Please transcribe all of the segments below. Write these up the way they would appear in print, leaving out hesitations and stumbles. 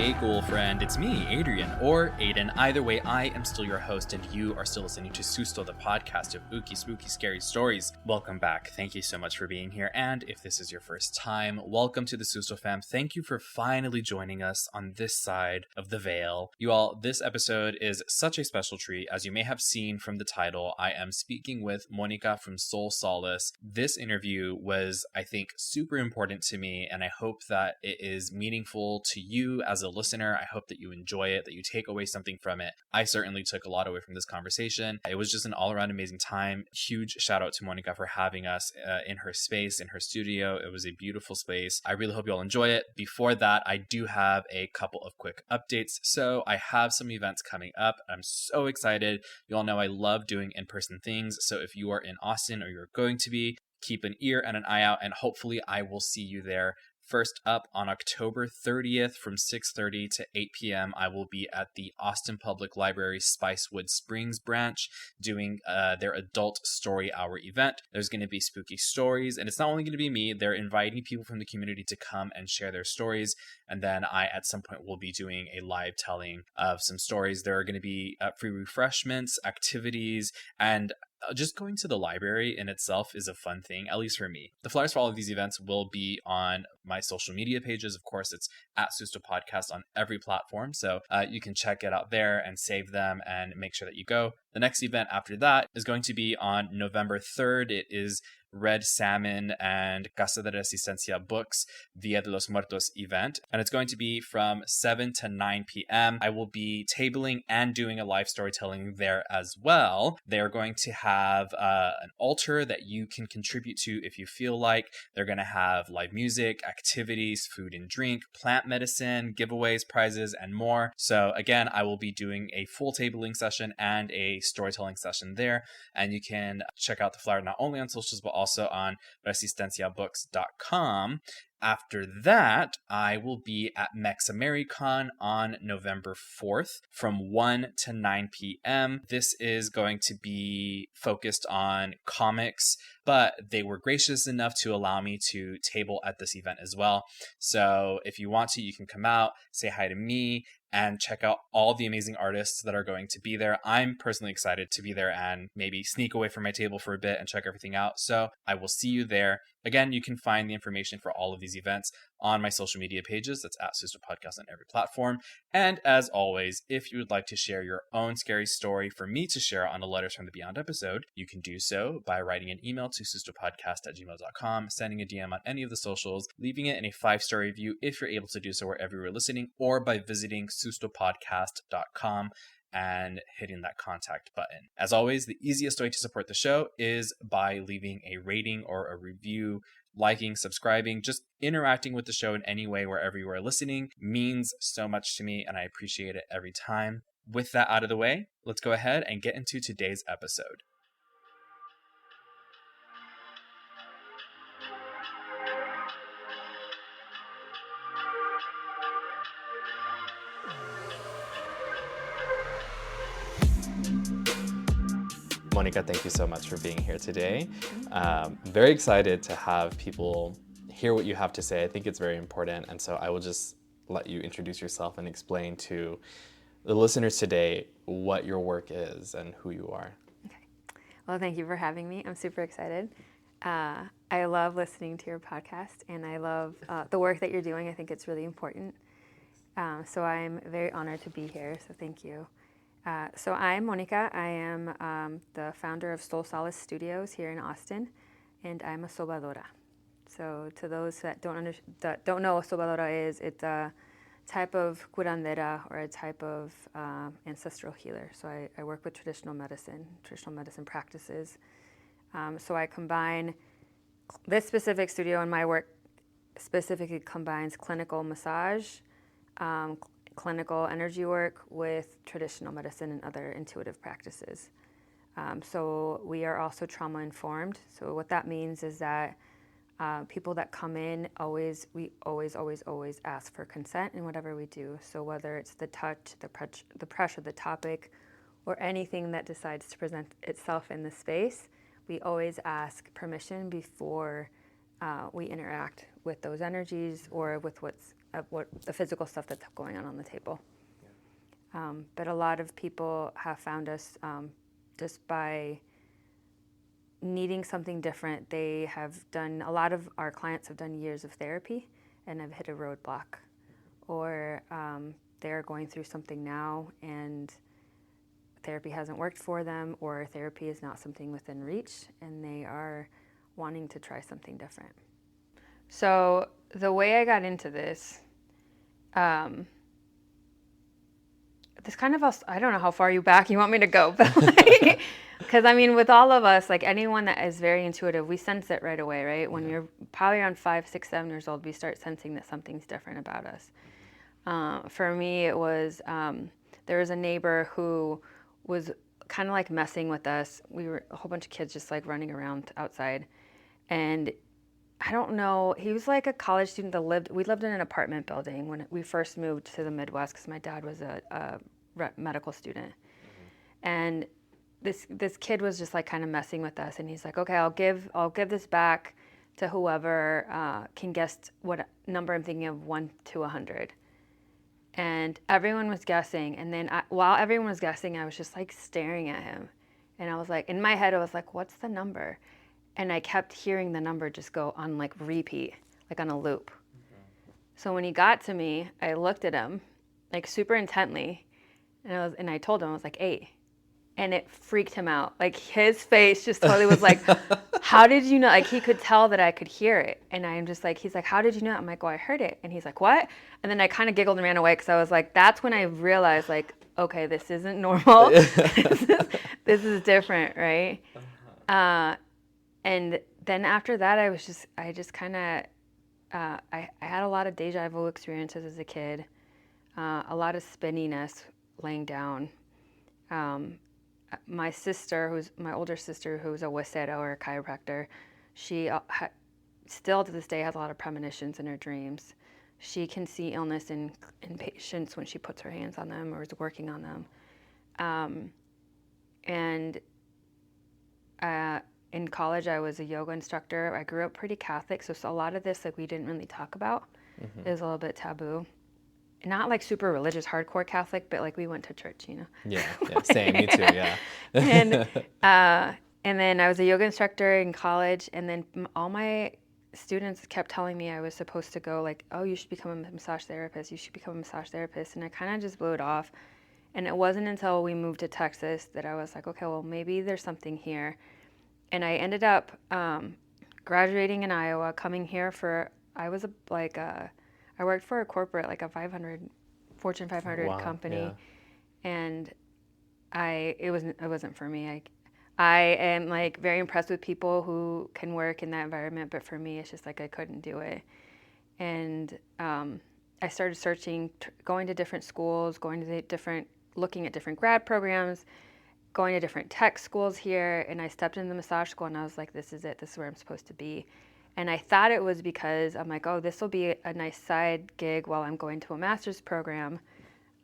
Hey, girlfriend, it's me, Adrian, or Ayden. Either way, I am still your host, and you are still listening to Susto, the podcast of ooky, spooky, scary stories. Welcome back. Thank you so much for being here, and if this is your first time, welcome to the Susto fam. Thank you for finally joining us on this side of the veil. You all, this episode is such a special treat. As you may have seen from the title, I am speaking with Monica from Sol Solace. This interview was, I think, super important to me, and I hope that it is meaningful to you as a listener. I hope that you enjoy it, that you take away something from it. I certainly took a lot away from this conversation. It was just an all-around amazing time. Huge shout out to Monica for having us in her space, in her studio. It was a beautiful space. I really hope you all enjoy it. Before that, I do have a couple of quick updates. So I have some events coming up. I'm so excited. You all know I love doing in-person things. So if you are in Austin or you're going to be, keep an ear and an eye out, and hopefully I will see you there. First up, on October 30th from 6:30 to 8 p.m., I will be at the Austin Public Library Spicewood Springs branch doing their adult story hour event. There's going to be spooky stories, and it's not only going to be me. They're inviting people from the community to come and share their stories, and then I, at some point, will be doing a live telling of some stories. There are going to be free refreshments, activities, and just going to the library in itself is a fun thing, at least for me. The flyers for all of these events will be on my social media pages. Of course, it's at Susto Podcast on every platform, so you can check it out there and save them and make sure that you go. The next event after that is going to be on November 3rd. It is Red Salmon and Casa de Resistencia Books Dia de los Muertos event, and it's going to be from 7 to 9 p.m. I will be tabling and doing a live storytelling there as well. They are going to have an altar that you can contribute to if you feel like. They're going to have live music, activities, food and drink, plant medicine, giveaways, prizes, and more. So again, I will be doing a full tabling session and a storytelling session there, and you can check out the flyer not only on socials but also on resistenciabooks.com. After that, I will be at MexAmericon on November 4th from 1 to 9 p.m. This is going to be focused on comics, but they were gracious enough to allow me to table at this event as well. So if you want to, you can come out, say hi to me, and check out all the amazing artists that are going to be there. I'm personally excited to be there and maybe sneak away from my table for a bit and check everything out. So I will see you there. Again, you can find the information for all of these events on my social media pages. That's at Susto Podcast on every platform. And as always, if you would like to share your own scary story for me to share on a Letters from the Beyond episode, you can do so by writing an email to sustopodcast@gmail.com, sending a DM on any of the socials, leaving it in a 5-star review if you're able to do so wherever you're listening, or by visiting sustopodcast.com and hitting that contact button. As always, the easiest way to support the show is by leaving a rating or a review, liking, subscribing, just interacting with the show in any way wherever you are listening means so much to me, and I appreciate it every time. With that out of the way, let's go ahead and get into today's episode. Monica, thank you so much for being here today. Very excited to have people hear what you have to say. I think it's very important. And so I will just let you introduce yourself and explain to the listeners today what your work is and who you are. Okay. Well, thank you for having me. I'm super excited. I love listening to your podcast, and I love the work that you're doing. I think it's really important. So I'm very honored to be here. So thank you. So I'm Monica. I am the founder of Sol Solace Studios here in Austin, and I'm a sobadora. So to those that don't know what sobadora is, it's a type of curandera, or a type of ancestral healer. So I work with traditional medicine practices. So I combine this specific studio, and my work specifically combines clinical massage, clinical energy work with traditional medicine and other intuitive practices. So we are also trauma informed. So what that means is that people that come in, we always ask for consent in whatever we do. So whether it's the touch, the pressure, the topic, or anything that decides to present itself in the space, we always ask permission before we interact with those energies or with what's what the physical stuff that's going on the table. But a lot of people have found us just by needing something different. They have done, a lot of our clients have done years of therapy and have hit a roadblock, or they're going through something now and therapy hasn't worked for them, or therapy is not something within reach and they are wanting to try something different. So the way I got into this, this kind of, I don't know how far you want me to go, but like, because I mean, with all of us, like anyone that is very intuitive, we sense it right away, right? When you're probably around 5, 6, 7 years old, we start sensing that something's different about us. For me, it was, there was a neighbor who was kind of like messing with us. We were a whole bunch of kids just like running around outside. And I don't know, he was like a college student that we lived in an apartment building when we first moved to the Midwest because my dad was a medical student. And this kid was just like kind of messing with us, and he's like, okay, I'll give this back to whoever can guess what number I'm thinking of, 1 to 100. And everyone was guessing, and then while everyone was guessing, I was just like staring at him, and I was like, in my head I was like, what's the number? And I kept hearing the number just go on like repeat, like on a loop. So when he got to me, I looked at him like super intently, and I told him, I was like, 8. And it freaked him out. Like his face just totally was like, how did you know? Like he could tell that I could hear it. And I'm just like, he's like, how did you know? I'm like, oh, I heard it. And he's like, what? And then I kind of giggled and ran away because I was like, that's when I realized like, okay, this isn't normal. This is different, right? And then after that, I just kind of, I had a lot of deja vu experiences as a kid, a lot of spinniness laying down. My sister, my older sister, who's a waseda or a chiropractor, she still to this day has a lot of premonitions in her dreams. She can see illness in patients when she puts her hands on them or is working on them. In college, I was a yoga instructor. I grew up pretty Catholic, so a lot of this like we didn't really talk about. It was a little bit taboo. Not like super religious, hardcore Catholic, but like we went to church, you know. Yeah, same, me too, yeah. And then I was a yoga instructor in college, and then all my students kept telling me I was supposed to go like, oh, you should become a massage therapist. You should become a massage therapist. And I kind of just blew it off. And it wasn't until we moved to Texas that I was like, okay, well, maybe there's something here. And I ended up graduating in Iowa, coming here I worked for a corporate, like a Fortune 500 company, and it wasn't for me. I am like very impressed with people who can work in that environment, but for me, it's just like I couldn't do it. And I started searching, going to different schools, looking at different grad programs, going to different tech schools here, and I stepped into the massage school, and I was like, this is it. This is where I'm supposed to be. And I thought it was because I'm like, oh, this will be a nice side gig while I'm going to a master's program.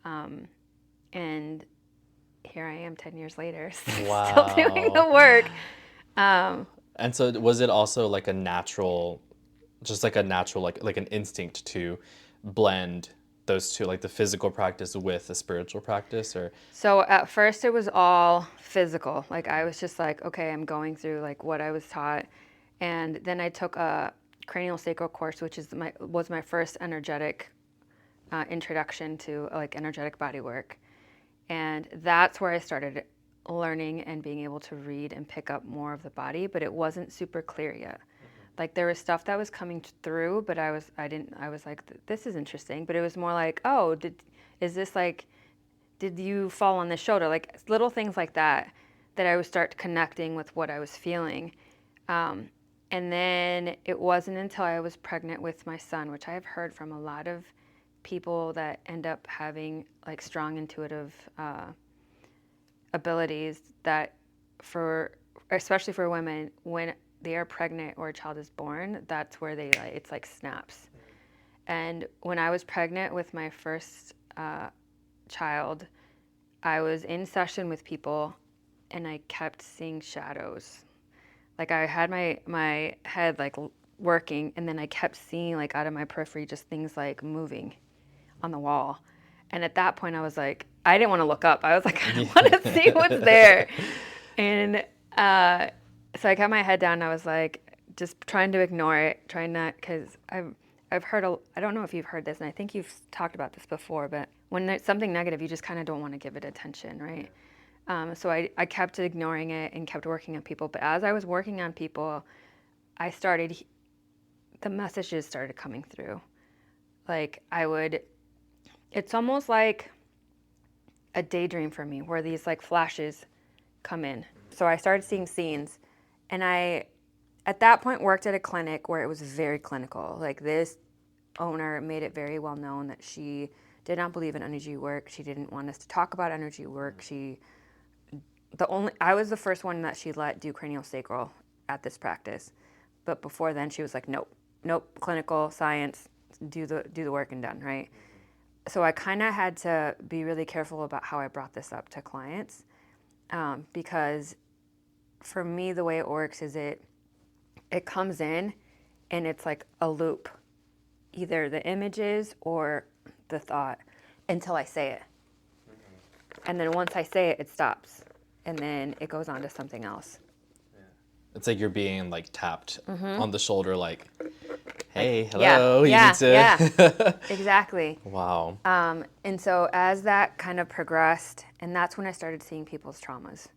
And here I am 10 years later, still doing the work. And so was it also like a natural, like an instinct to blend those two, like the physical practice with the spiritual practice, or? So at first it was all physical. Like I was just like, okay, I'm going through like what I was taught. And then I took a cranial sacral course, which was my first energetic introduction to like energetic body work. And that's where I started learning and being able to read and pick up more of the body, but it wasn't super clear yet. Like there was stuff that was coming through, but I was like, this is interesting. But it was more like, oh, did you fall on the shoulder? Like little things like that I would start connecting with what I was feeling. And then it wasn't until I was pregnant with my son, which I have heard from a lot of people that end up having like strong intuitive abilities, that especially for women, when they are pregnant or a child is born, that's where it's like snaps. And when I was pregnant with my first child, I was in session with people and I kept seeing shadows. Like I had my head like working, and then I kept seeing like out of my periphery just things like moving on the wall. And at that point I was like, I didn't want to look up. I was like, I don't want to see what's there. And so I kept my head down and I was like, just trying to ignore it, trying not, because I've heard, I don't know if you've heard this, and I think you've talked about this before, but when there's something negative, you just kind of don't want to give it attention, right? So I kept ignoring it and kept working on people. But as I was working on people, the messages started coming through. Like it's almost like a daydream for me where these like flashes come in. So I started seeing scenes, and I, at that point, worked at a clinic where it was very clinical. Like this owner made it very well known that she did not believe in energy work. She didn't want us to talk about energy work. I was the first one that she let do craniosacral at this practice. But before then she was like, nope, clinical science, do the work and done, right? So I kind of had to be really careful about how I brought this up to clients, because for me, the way it works is it comes in and it's like a loop, either the images or the thought, until I say it. And then once I say it, it stops. And then it goes on to something else. It's like you're being like tapped on the shoulder, like, hey, hello, you need to. Yeah, exactly. Wow. And so as that kind of progressed, and that's when I started seeing people's traumas.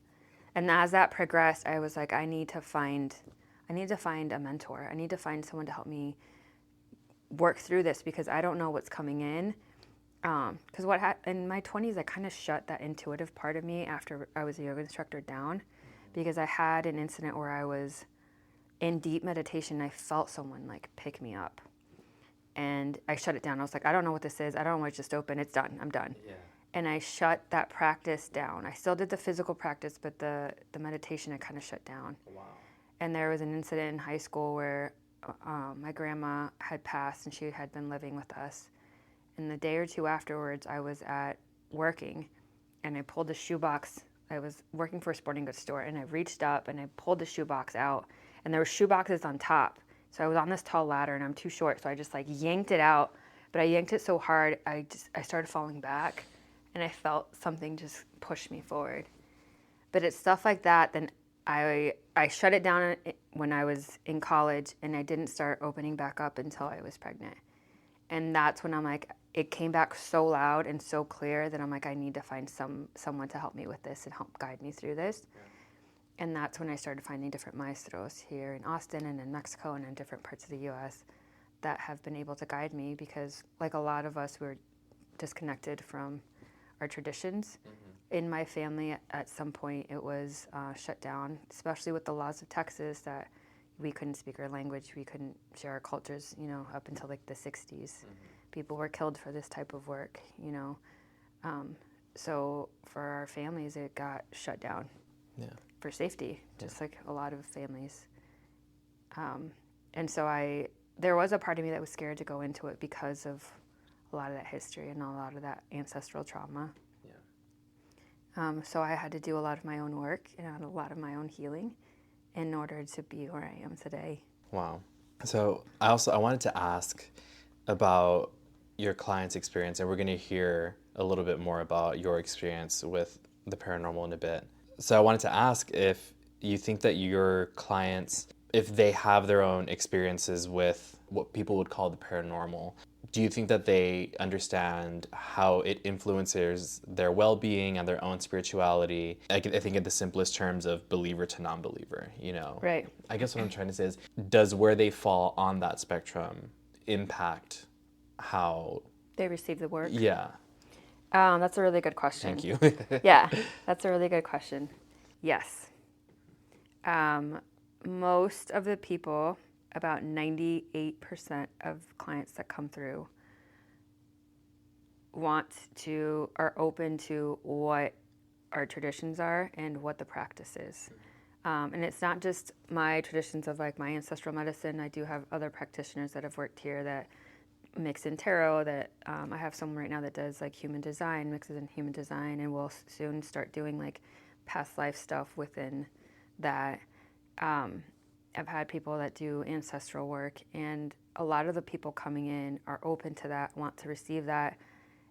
And as that progressed, I was like, I need to find a mentor. I need to find someone to help me work through this, because I don't know what's coming in. Because in my 20s, I kind of shut that intuitive part of me after I was a yoga instructor down, because I had an incident where I was in deep meditation. I felt someone like pick me up, and I shut it down. I was like, I don't know what this is. I don't know why it's just open. It's done. I'm done. Yeah. And I shut that practice down. I still did the physical practice, but the meditation I kind of shut down. Wow. And there was an incident in high school where my grandma had passed, and she had been living with us. And the day or two afterwards, I was at working, and I pulled the shoebox. I was working for a sporting goods store, and I reached up and I pulled the shoebox out, and there were shoeboxes on top. So I was on this tall ladder, and I'm too short, so I just like yanked it out. But I yanked it so hard, I started falling back, and I felt something just push me forward. But it's stuff like that. Then I shut it down when I was in college, and I didn't start opening back up until I was pregnant. And that's when I'm like, it came back so loud and so clear that I'm like, I need to find someone to help me with this and help guide me through this. Yeah. And that's when I started finding different maestros here in Austin and in Mexico and in different parts of the U.S. that have been able to guide me, because like a lot of us, we're disconnected from our traditions. Mm-hmm. In my family, at some point, it was shut down, especially with the laws of Texas, that we couldn't speak our language, we couldn't share our cultures, up until like the 60s. Mm-hmm. People were killed for this type of work, So for our families, it got shut down for safety, just like a lot of families. And so there was a part of me that was scared to go into it because of a lot of that history and a lot of that ancestral trauma. Yeah. So I had to do a lot of my own work and a lot of my own healing in order to be where I am today. Wow. So I wanted to ask about your client's experience, and we're going to hear a little bit more about your experience with the paranormal in a bit. So I wanted to ask if you think that your clients, if they have their own experiences with what people would call the paranormal, do you think that they understand how it influences their well-being and their own spirituality? I think in the simplest terms of believer to non-believer, Right. I guess what I'm trying to say is, does where they fall on that spectrum impact how they receive the work? Yeah. That's a really good question. Thank you. Yeah, that's a really good question. Yes. Most of the people, about 98% of clients that come through, are open to what our traditions are and what the practice is. And it's not just my traditions of like my ancestral medicine. I do have other practitioners that have worked here that mix in tarot, that I have someone right now that does like human design, mixes in human design, and we'll soon start doing like past life stuff within that. I've had people that do ancestral work, and a lot of the people coming in are open to that, want to receive that,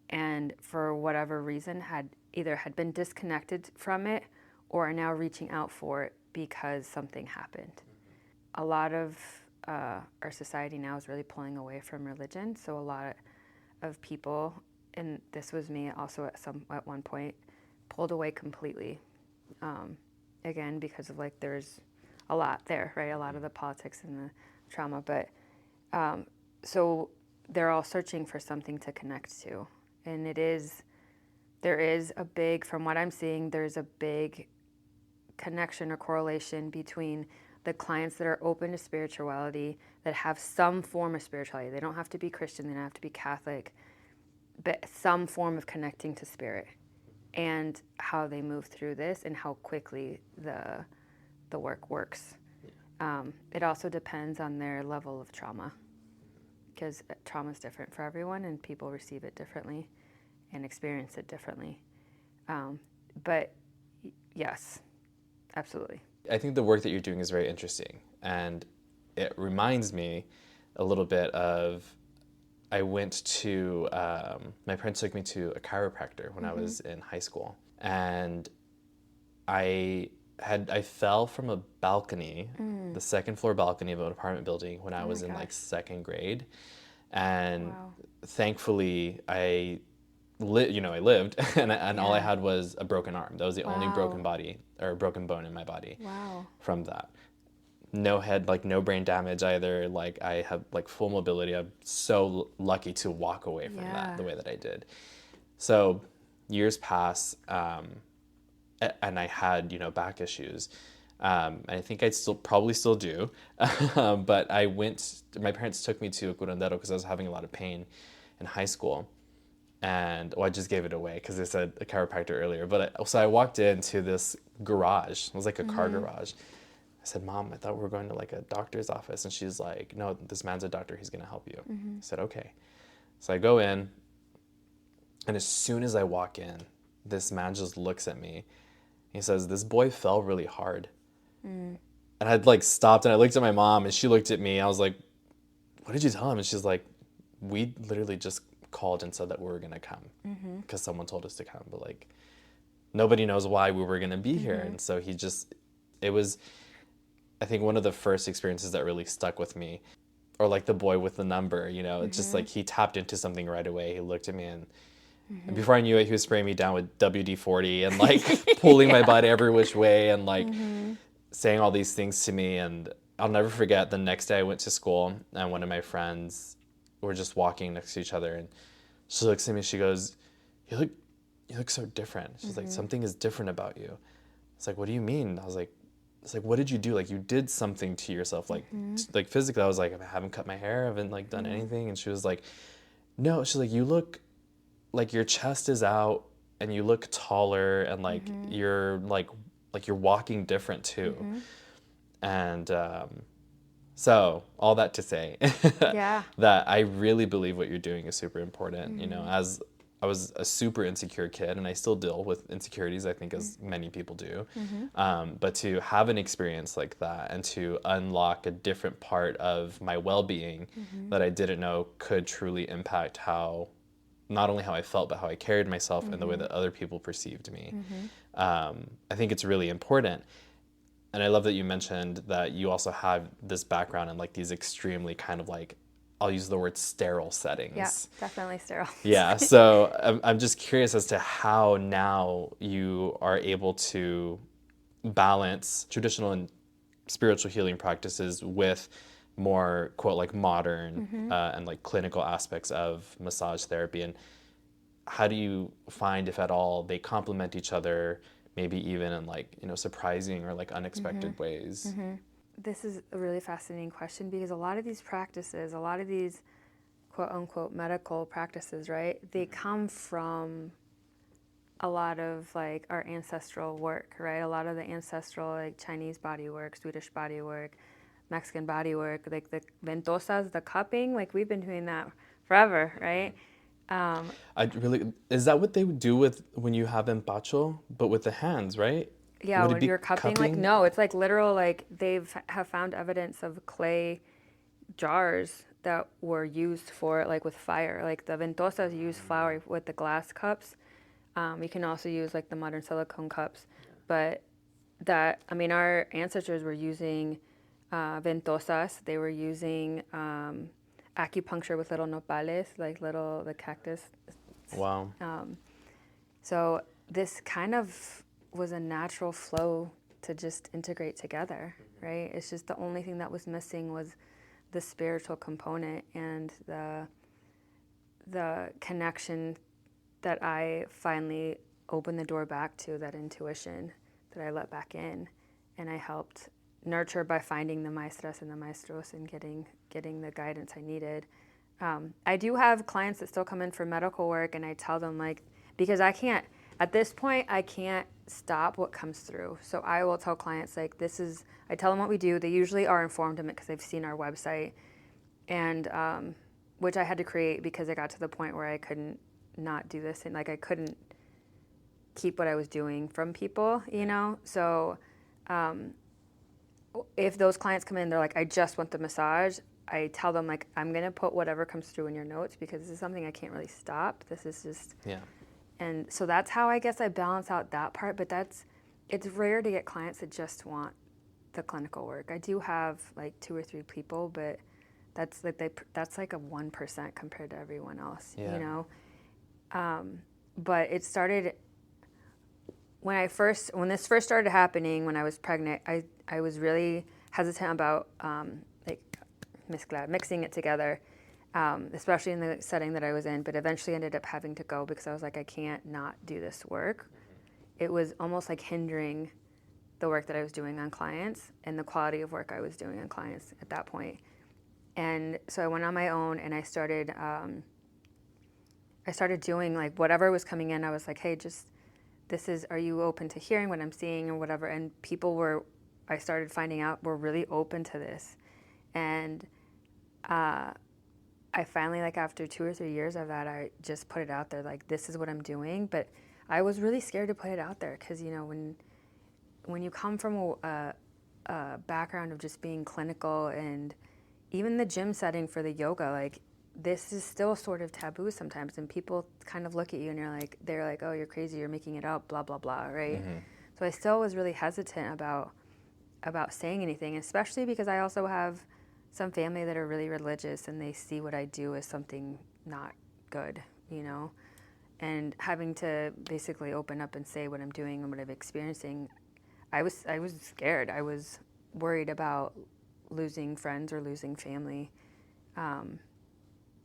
and for whatever reason had been disconnected from it or are now reaching out for it because something happened. A lot of our society now is really pulling away from religion, so a lot of people, and this was me also at one point, pulled away completely. Again, because of like there's a lot there, right? A lot of the politics and the trauma, but so they're all searching for something to connect to, and there is a big, from what I'm seeing, there's a big connection or correlation between the clients that are open to spirituality, that have some form of spirituality. They don't have to be Christian, they don't have to be Catholic, but some form of connecting to spirit, and how they move through this and how quickly the work works. It also depends on their level of trauma, because trauma is different for everyone and people receive it differently and experience it differently. But yes, absolutely. I think the work that you're doing is very interesting, and it reminds me a little bit of, I went to, my parents took me to a chiropractor when I was in high school, and I fell from a balcony, the second floor balcony of an apartment building when I was in like second grade, and thankfully I lived, and all I had was a broken arm. That was the only broken bone in my body. Wow. From that. No head, like no brain damage either. Like I have like full mobility. I'm so lucky to walk away from that the way that I did. So years pass, and I had, back issues. And I think I probably still do. But my parents took me to a curandero because I was having a lot of pain in high school. And I just gave it away because I said a chiropractor earlier. But so I walked into this garage. It was like a car garage. I said, Mom, I thought we were going to like a doctor's office. And she's like, no, this man's a doctor. He's going to help you. I said, okay. So I go in. And as soon as I walk in, this man just looks at me. He says, this boy fell really hard. And I'd like stopped and I looked at my mom and she looked at me. I was like, what did you tell him? And she's like, we literally just called and said that we were going to come because someone told us to come. But like, nobody knows why we were going to be here. And so it was, I think, one of the first experiences that really stuck with me. Or like the boy with the number, it's just like he tapped into something right away. He looked at me and before I knew it, he was spraying me down with WD-40 and like pulling my butt every which way and like saying all these things to me. And I'll never forget, the next day I went to school and one of my friends were just walking next to each other and she looks at me, she goes, you look so different. She's like, something is different about you. It's like, what do you mean? I was like, it's like, what did you do? Like, you did something to yourself, like like physically. I was like, I haven't cut my hair, I haven't like done anything. And she was like, no. She's like, you look like your chest is out and you look taller and like you're like you're walking different too. And so all that to say that I really believe what you're doing is super important. As I was a super insecure kid and I still deal with insecurities, I think, as many people do. But to have an experience like that and to unlock a different part of my well-being that I didn't know could truly impact not only how I felt, but how I carried myself and the way that other people perceived me. I think it's really important. And I love that you mentioned that you also have this background in like these extremely kind of like, I'll use the word sterile settings. Yeah, definitely sterile. Yeah, so I'm just curious as to how now you are able to balance traditional and spiritual healing practices with more, quote, like modern and like clinical aspects of massage therapy. And how do you find, if at all, they complement each other, maybe even in like, surprising or like unexpected ways? This is a really fascinating question because a lot of these practices, a lot of these quote unquote medical practices, right, they come from a lot of like our ancestral work, right? A lot of the ancestral like Chinese body work, Swedish body work, Mexican body work, like the ventosas, the cupping, like we've been doing that forever, right? Is that what they would do with when you have empacho, but with the hands, right? Yeah, Would it when be you're cupping, like, cupping? no, it's like literal, like have found evidence of clay jars that were used for like with fire. Like the ventosas use flour with the glass cups. You can also use like the modern silicone cups, but I mean, our ancestors were using ventosas. They were using acupuncture with little nopales, like the cactus. Wow. So this kind of was a natural flow to just integrate together, right? It's just the only thing that was missing was the spiritual component and the connection that I finally opened the door back to, that intuition that I let back in, and I helped nurture by finding the maestras and the maestros and getting the guidance I needed. I do have clients that still come in for medical work, and I tell them, like, because I can't, at this point, I can't stop what comes through. So I will tell clients, like, I tell them what we do. They usually are informed of it because they've seen our website, and which I had to create because I got to the point where I couldn't not do this, and like I couldn't keep what I was doing from people, you know? So if those clients come in, they're like, I just want the massage, I tell them, like, I'm going to put whatever comes through in your notes because this is something I can't really stop. This is just, Yeah. and so that's how I guess I balance out that part. But it's rare to get clients that just want the clinical work. I do have like 2 or 3 people, but that's like a 1% compared to everyone else, Yeah. you know? But it started when this first started happening when I was pregnant. I was really hesitant about mixing it together, especially in the setting that I was in, but eventually ended up having to go because I was like, I can't not do this work. It was almost like hindering the work that I was doing on clients and the quality of work I was doing on clients at that point. And so I went on my own and I started doing like whatever was coming in. I was like, hey, are you open to hearing what I'm seeing or whatever? And I started finding out were really open to this. And I finally, like after 2 or 3 years of that, I just put it out there, like, this is what I'm doing. But I was really scared to put it out there because, you know, when you come from a background of just being clinical, and even the gym setting for the yoga, like, this is still sort of taboo sometimes, and people kind of look at you and they're like, oh, you're crazy, you're making it up, blah, blah, blah, right? Mm-hmm. So I still was really hesitant about saying anything, especially because I also have some family that are really religious and they see what I do as something not good, you know? And having to basically open up and say what I'm doing and what I'm experiencing, I was scared. I was worried about losing friends or losing family.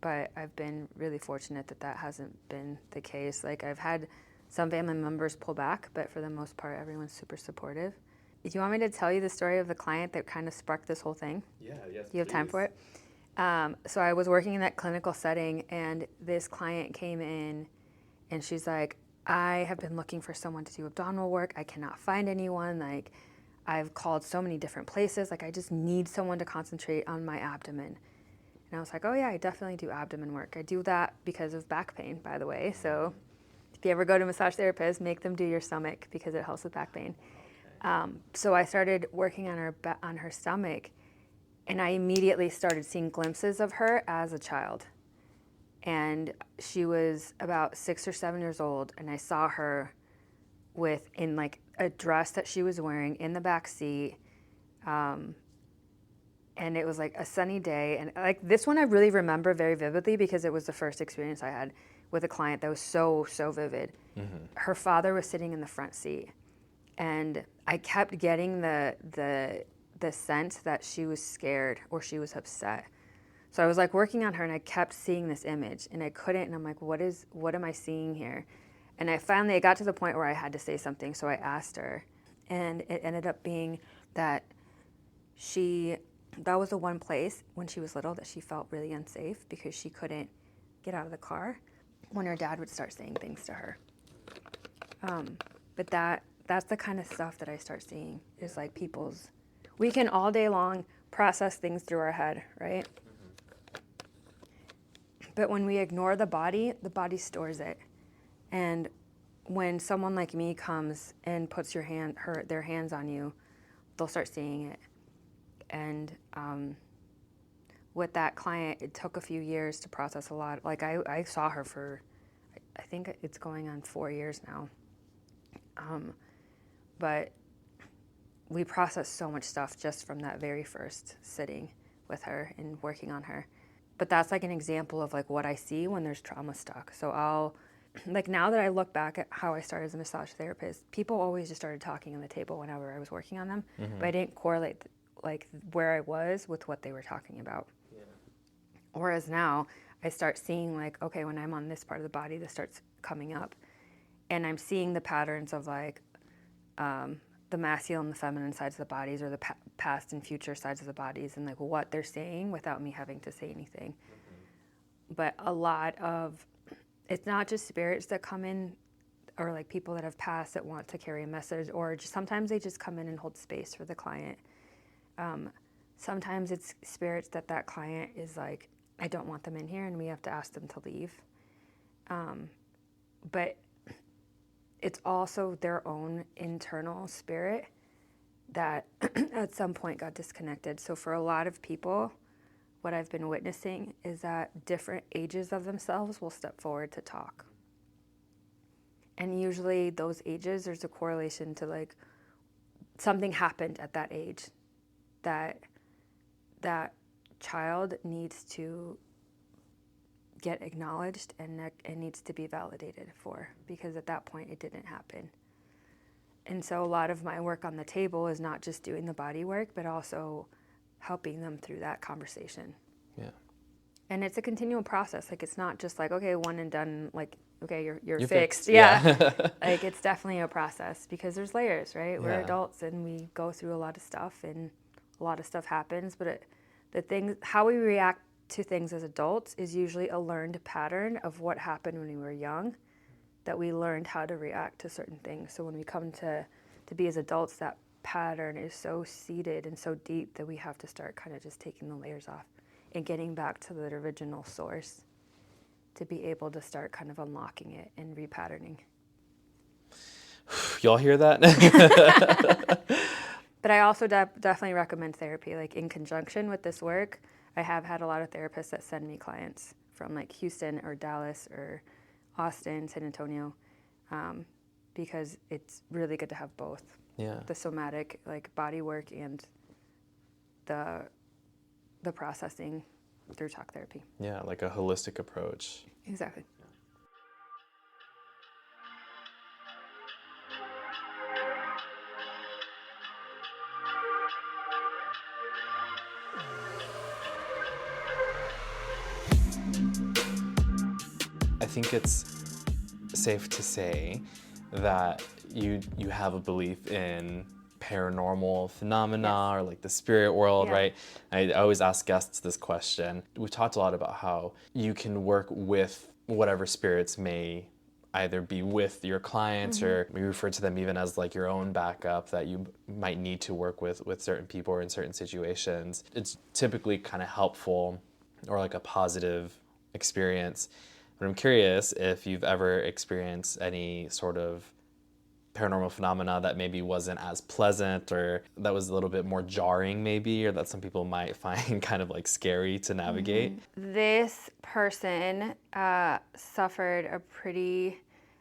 But I've been really fortunate that hasn't been the case. Like, I've had some family members pull back, but for the most part, everyone's super supportive. Do you want me to tell you the story of the client that kind of sparked this whole thing? Yeah, yes, Do you have time for it? So I was working in that clinical setting, and this client came in, and she's like, I have been looking for someone to do abdominal work. I cannot find anyone. Like, I've called so many different places. Like, I just need someone to concentrate on my abdomen. And I was like, oh yeah, I definitely do abdomen work. I do that because of back pain, by the way. So if you ever go to a massage therapist, make them do your stomach because it helps with back pain. So I started working on her stomach, and I immediately started seeing glimpses of her as a child. And she was about 6 or 7 years old, and I saw her in like a dress that she was wearing in the back seat. And it was like a sunny day, and like this one I really remember very vividly because it was the first experience I had with a client that was so vivid. Mm-hmm. Her father was sitting in the front seat, and I kept getting the sense that she was scared or she was upset. So I was like working on her, and I kept seeing this image, and I couldn't, and I'm like, what am I seeing here? And I got to the point where I had to say something, so I asked her, and it ended up being that that was the one place when she was little that she felt really unsafe because she couldn't get out of the car when her dad would start saying things to her. But that's the kind of stuff that I start seeing is like we can all day long process things through our head, right? Mm-hmm. But when we ignore the body stores it. And when someone like me comes and puts their hands on you, they'll start seeing it. And with that client, it took a few years to process a lot. Like I saw her for, I think it's going on 4 years now. But we processed so much stuff just from that very first sitting with her and working on her. But that's like an example of like what I see when there's trauma stuck. So like now that I look back at how I started as a massage therapist, people always just started talking on the table whenever I was working on them, but I didn't correlate like where I was with what they were talking about. Yeah. Whereas now I start seeing like, okay, when I'm on this part of the body, this starts coming up, and I'm seeing the patterns of like the masculine and the feminine sides of the bodies, or the past and future sides of the bodies, and like what they're saying without me having to say anything. But a lot of, it's not just spirits that come in, or like people that have passed that want to carry a message, or just, sometimes they just come in and hold space for the client. Sometimes it's spirits that client is like, I don't want them in here, and we have to ask them to leave. But it's also their own internal spirit that at some point got disconnected. So for a lot of people, what I've been witnessing is that different ages of themselves will step forward to talk. And usually those ages, there's a correlation to like something happened at that age that that child needs to get acknowledged and needs to be validated for, because at that point it didn't happen. And so a lot of my work on the table is not just doing the body work, but also helping them through that conversation. Yeah. And it's a continual process. Like, it's not just like, okay, one and done, like, okay, you're fixed. Yeah. Like, it's definitely a process, because there's layers, right? Yeah. We're adults and we go through a lot of stuff, and a lot of stuff happens, but how we react to things as adults is usually a learned pattern of what happened when we were young, that we learned how to react to certain things. So when we come to be as adults, that pattern is so seated and so deep that we have to start kind of just taking the layers off and getting back to the original source to be able to start kind of unlocking it and repatterning. Y'all hear that? But I also definitely recommend therapy, like in conjunction with this work. I have had a lot of therapists that send me clients from like Houston or Dallas or Austin, San Antonio, because it's really good to have both. Yeah. The somatic, like body work, and the processing through talk therapy. Yeah, like a holistic approach. Exactly. I think it's safe to say that you have a belief in paranormal phenomena, or like the spirit world, right? I always ask guests this question. We've talked a lot about how you can work with whatever spirits may either be with your clients, or we refer to them even as like your own backup, that you might need to work with certain people or in certain situations. It's typically kind of helpful, or like a positive experience. But I'm curious if you've ever experienced any sort of paranormal phenomena that maybe wasn't as pleasant, or that was a little bit more jarring maybe, or that some people might find kind of like scary to navigate. This person suffered a pretty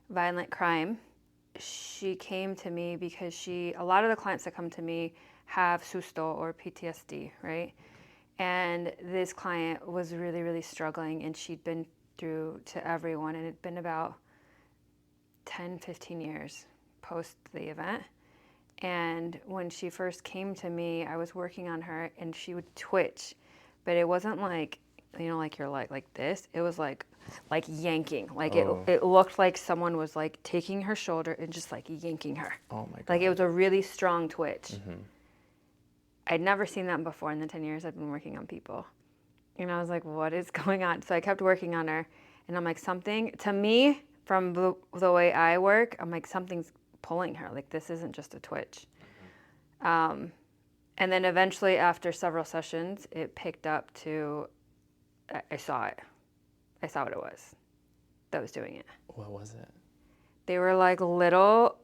violent crime. She came to me because a lot of the clients that come to me have susto or PTSD, right? And this client was really, really struggling, and she'd been through to everyone, and it'd been about 10, 15 years post the event. And when she first came to me, I was working on her, and she would twitch, but it wasn't like, like you're like this. It was like yanking. Like it looked like someone was like taking her shoulder and just like yanking her. Oh my God. Like it was a really strong twitch. I'd never seen that before in the 10 years I've been working on people. And I was like, what is going on? So I kept working on her, and I'm like, something, to me, from the way I work, I'm like, something's pulling her. Like, this isn't just a twitch. And then eventually, after several sessions, it picked up to, I saw it. I saw what it was that was doing it. What was it? They were like little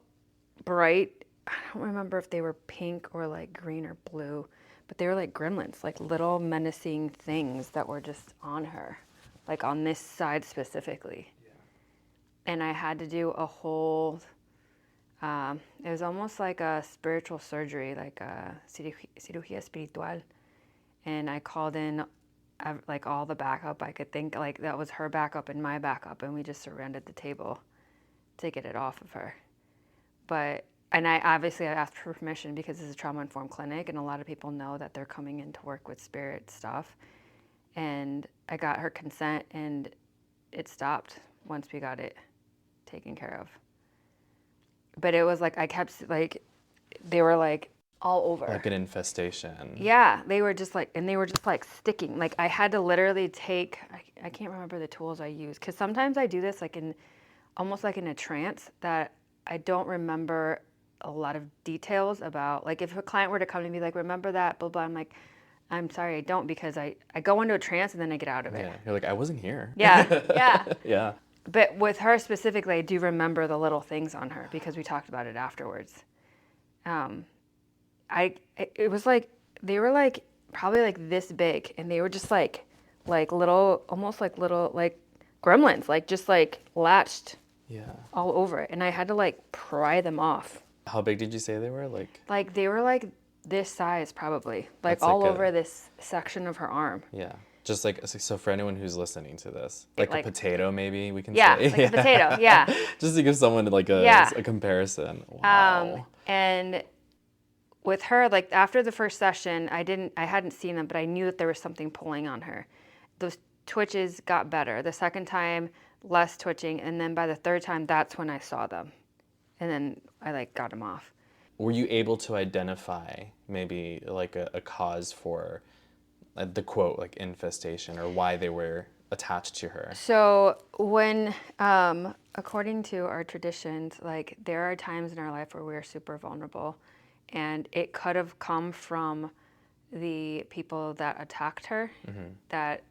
bright, I don't remember if they were pink or like green or blue, but they were like gremlins, like little menacing things that were just on her, like on this side specifically. Yeah. And I had to do a whole, it was almost like a spiritual surgery, like a cirugía espiritual. And I called in like all the backup I could think, like that was her backup and my backup, and we just surrounded the table to get it off of her. And I asked for permission because it's a trauma-informed clinic, and a lot of people know that they're coming in to work with spirit stuff. And I got her consent, and it stopped once we got it taken care of. But it was like I kept, like, they were like all over. Like an infestation. Yeah, they were just like sticking. Like I had to literally take, I can't remember the tools I used, because sometimes I do this like almost like in a trance, that I don't remember a lot of details about. Like if a client were to come to me like, remember that, blah, blah, I'm like, I'm sorry, I don't, because I go into a trance and then I get out of it. Yeah, you're like, I wasn't here. Yeah, yeah. Yeah. But with her specifically, I do remember the little things on her because we talked about it afterwards. It was like, they were like, probably like this big, and they were just like little, almost like little, like gremlins, like just like latched all over it. And I had to like pry them off. How big did you say they were? Like they were like this size probably, like That's all like over this section of her arm. Yeah. Just like, so for anyone who's listening to this, like a potato maybe we can say? Like a potato, yeah. Just to give someone like a comparison. Wow. And with her, like after the first session, I hadn't seen them, but I knew that there was something pulling on her. Those twitches got better. The second time, less twitching, and then by the third time, that's when I saw them. And then I like got them off. Were you able to identify maybe like a cause for the quote, like infestation, or why they were attached to her? So when, according to our traditions, like there are times in our life where we're super vulnerable, and it could have come from the people that attacked her, that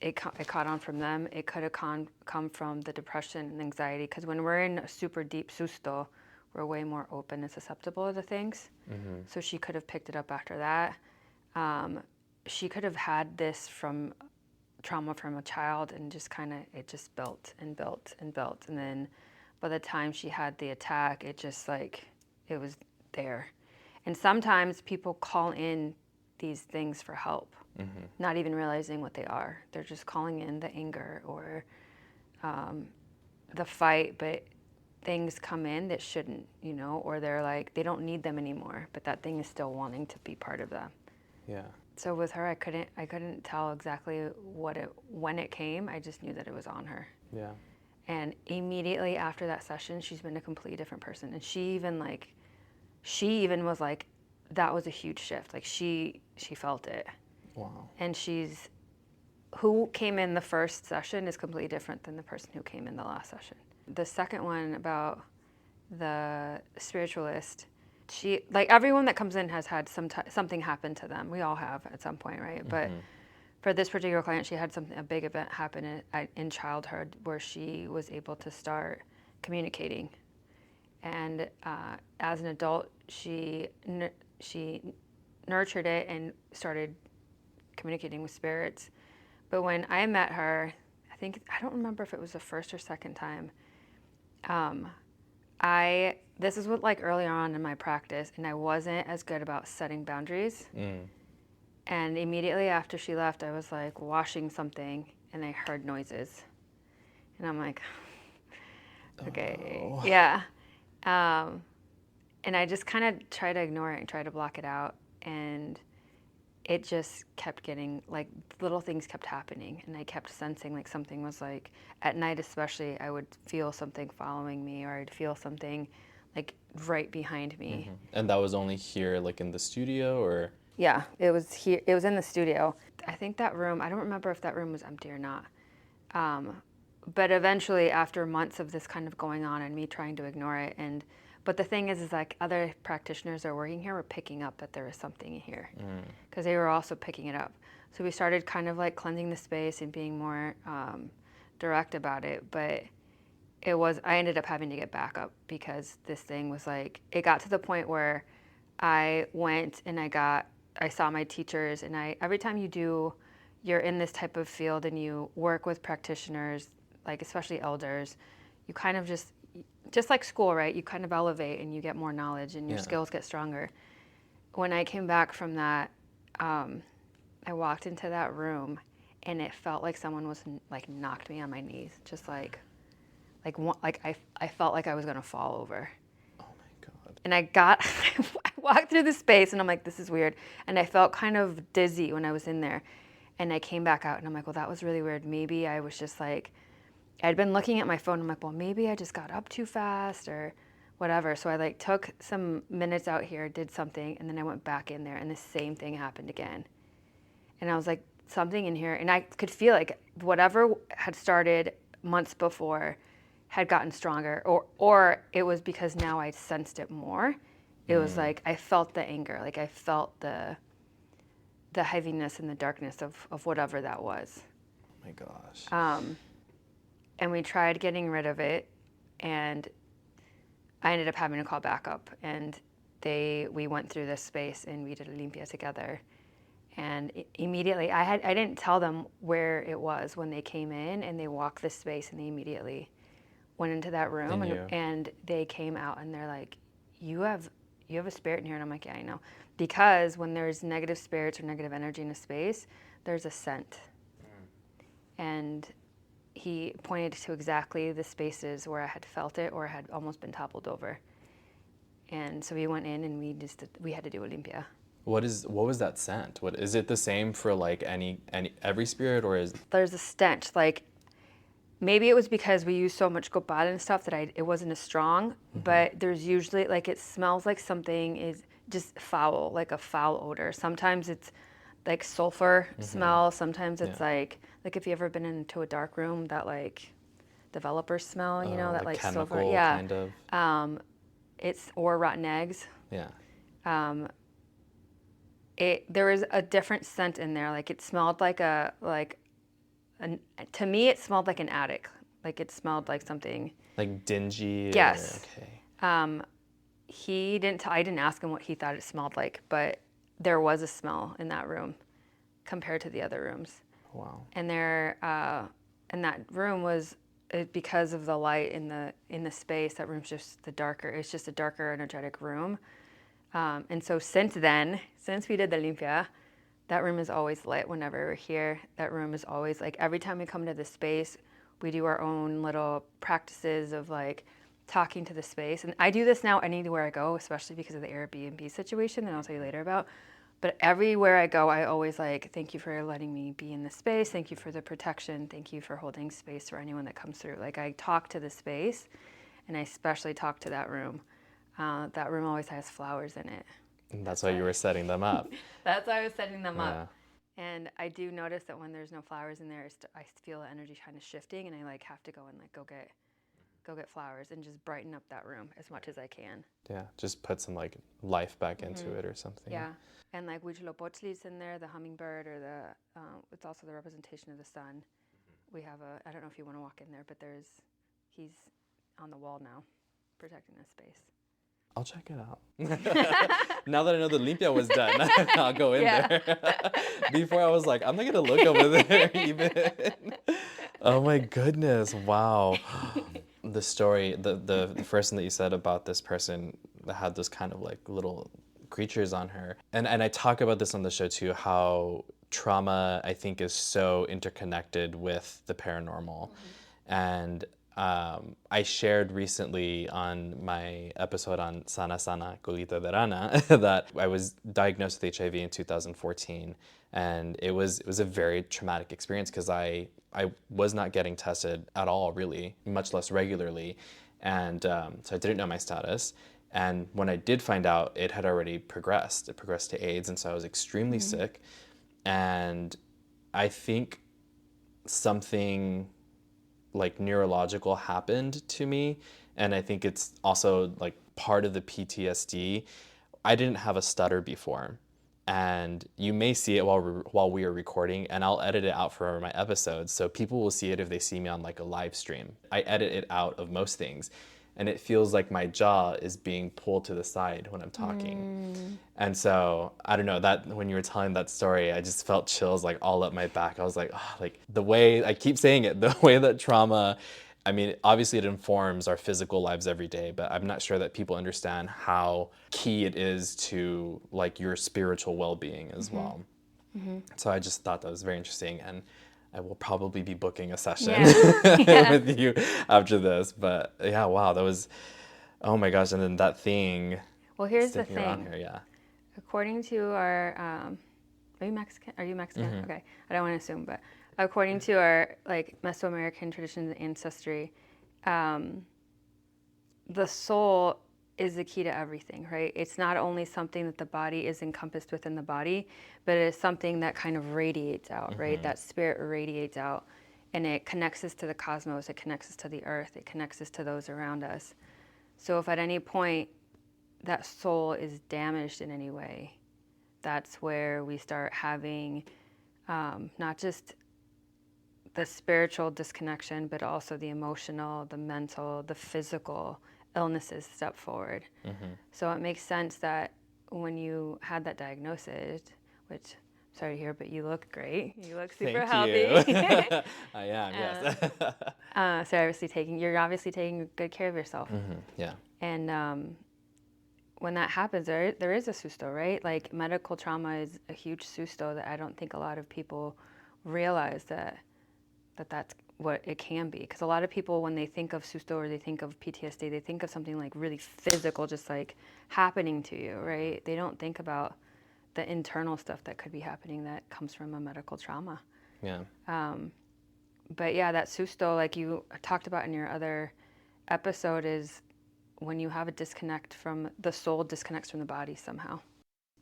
it caught on from them. It could have come from the depression and anxiety, because when we're in a super deep susto, we're way more open and susceptible to things. So she could have picked it up after that. She could have had this from trauma from a child, and just kind of, it just built and built and built. And then by the time she had the attack, it just like, it was there. And sometimes people call in these things for help, not even realizing what they are. They're just calling in the anger or the fight, but things come in that shouldn't, you know, or they're like, they don't need them anymore, but that thing is still wanting to be part of them. Yeah. So with her, I couldn't tell exactly when it came. I just knew that it was on her. Yeah. And immediately after that session, she's been a completely different person. And she even was like, that was a huge shift. Like she felt it. Wow. And who came in the first session is completely different than the person who came in the last session. The second one about the spiritualist, she, like everyone that comes in has had something happen to them. We all have at some point, right? But for this particular client, she had a big event happen in childhood where she was able to start communicating. And as an adult, she nurtured it and started communicating with spirits. But when I met her, I don't remember if it was the first or second time, this is what, like early on in my practice, and I wasn't as good about setting boundaries. And immediately after she left, I was like washing something, and I heard noises. And I'm like, okay, yeah. And I just kind of tried to ignore it and try to block it out. And it just kept getting, like, little things kept happening. And I kept sensing like something was like, at night especially, I would feel something following me, or I'd feel something like right behind me. And that was only here, like in the studio, or? Yeah, it was here. It was in the studio. I think that room, I don't remember if that room was empty or not. But eventually, after months of this kind of going on and me trying to ignore it, but the thing is like other practitioners that are working here were picking up that there was something here, because they were also picking it up. So we started kind of like cleansing the space and being more direct about it. But I ended up having to get backup because this thing was like, it got to the point where I went and I saw my teachers, and every time you're in this type of field and you work with practitioners, like especially elders, you kind of just like school, right? You kind of elevate and you get more knowledge and your skills get stronger. When I came back from that, I walked into that room and it felt like someone was like knocked me on my knees, just like I felt like I was gonna fall over. Oh my God. And I walked through the space and I'm like, this is weird. And I felt kind of dizzy when I was in there. And I came back out and I'm like, well, that was really weird. Maybe I was just like, I'd been looking at my phone. I'm like, well, maybe I just got up too fast or whatever. So I like took some minutes out here, did something, and then I went back in there and the same thing happened again. And I was like, something in here. And I could feel like whatever had started months before had gotten stronger, or it was because now I sensed it more. It was like I felt the anger, like I felt the heaviness and the darkness of whatever that was. Oh my gosh. And we tried getting rid of it, and I ended up having to call backup. And we went through this space and we did a limpia together. And immediately, I didn't tell them where it was when they came in, and they walked this space and they immediately went into that room and they came out and they're like, you have a spirit in here. And I'm like, yeah, I know. Because when there's negative spirits or negative energy in a space, there's a scent. And he pointed to exactly the spaces where I had felt it or had almost been toppled over. And so we went in and we had to do a limpia. What was that scent? What is it the same for like every spirit, or is there's a stench? Like maybe it was because we use so much copal and stuff that it wasn't as strong, but there's usually like it smells like something is just foul, like a foul odor. Sometimes it's like sulfur smell. Sometimes it's like if you ever been into a dark room, that like developer smell, you know, that like chemical sulfur, kind of. It's or rotten eggs. Yeah. There was a different scent in there. Like it smelled like to me it smelled like an attic. Like it smelled like something Like dingy. Yes. Okay. I didn't ask him what he thought it smelled like, but there was a smell in that room compared to the other rooms. Wow. And and that room was because of the light in the space. That room's just it's just a darker energetic room. And so since we did the limpia, that room is always lit whenever we're here. That room is always like every time we come to the space, we do our own little practices of like talking to the space. And I do this now anywhere I go, especially because of the Airbnb situation that I'll tell you later about. But everywhere I go, I always like, thank you for letting me be in the space. Thank you for the protection. Thank you for holding space for anyone that comes through. Like I talk to the space, and I especially talk to that room. That room always has flowers in it. And that's why you were setting them up. That's why I was setting them up. And I do notice that when there's no flowers in there, I feel the energy kind of shifting, and I like have to go and like go get flowers and just brighten up that room as much as I can. Yeah, just put some like life back into it or something. Yeah, and like Huitzilopochtli's in there, the hummingbird, or it's also the representation of the sun. We have I don't know if you want to walk in there, but he's on the wall now, protecting this space. I'll check it out. Now that I know the limpia was done, I'll go in there. Before I was like, I'm not going to look over there even. Oh my goodness. Wow. The story, the first thing that you said about this person that had those kind of like little creatures on her. And I talk about this on the show too, how trauma, I think, is so interconnected with the paranormal. And I shared recently on my episode on Sana Sana Colita de Rana that I was diagnosed with HIV in 2014, and it was a very traumatic experience because I was not getting tested at all, really, much less regularly, and so I didn't know my status. And when I did find out, it had already progressed. It progressed to AIDS, and so I was extremely sick. And I think something like neurological happened to me, and I think it's also like part of the PTSD. I didn't have a stutter before, and you may see it while we are recording, and I'll edit it out for my episodes, so people will see it if they see me on like a live stream. I edit it out of most things, and it feels like my jaw is being pulled to the side when I'm talking. And so I don't know, that when you were telling that story, I just felt chills like all up my back. I was like, oh, like the way, I keep saying it, the way that trauma, I mean, obviously it informs our physical lives every day, but I'm not sure that people understand how key it is to like your spiritual well-being as well. So I just thought that was very interesting, and I will probably be booking a session with you after this. But yeah, wow, that was, oh my gosh. And then that thing. Well, here's the sticking around thing. here, yeah. According to our, are you Mexican? Are you Mexican? Okay, I don't want to assume, but according to our like Mesoamerican traditions and ancestry, the soul is the key to everything, right? It's not only something that the body is encompassed within the body, but it is something that kind of radiates out, right? That spirit radiates out, and it connects us to the cosmos, it connects us to the earth, it connects us to those around us. So if at any point that soul is damaged in any way, that's where we start having not just the spiritual disconnection, but also the emotional, the mental, the physical illnesses step forward. So it makes sense that when you had that diagnosis, which I'm sorry to hear, but you look great. You look super healthy. I am, yes. So you're obviously taking good care of yourself. Yeah. And when that happens, there is a susto, right? Like medical trauma is a huge susto that I don't think a lot of people realize that's what it can be. Because a lot of people, when they think of susto or they think of PTSD, they think of something like really physical, just like happening to you, right? They don't think about the internal stuff that could be happening that comes from a medical trauma. Yeah. But yeah, that susto, like you talked about in your other episode, is when you have a disconnect from the soul, disconnects from the body somehow.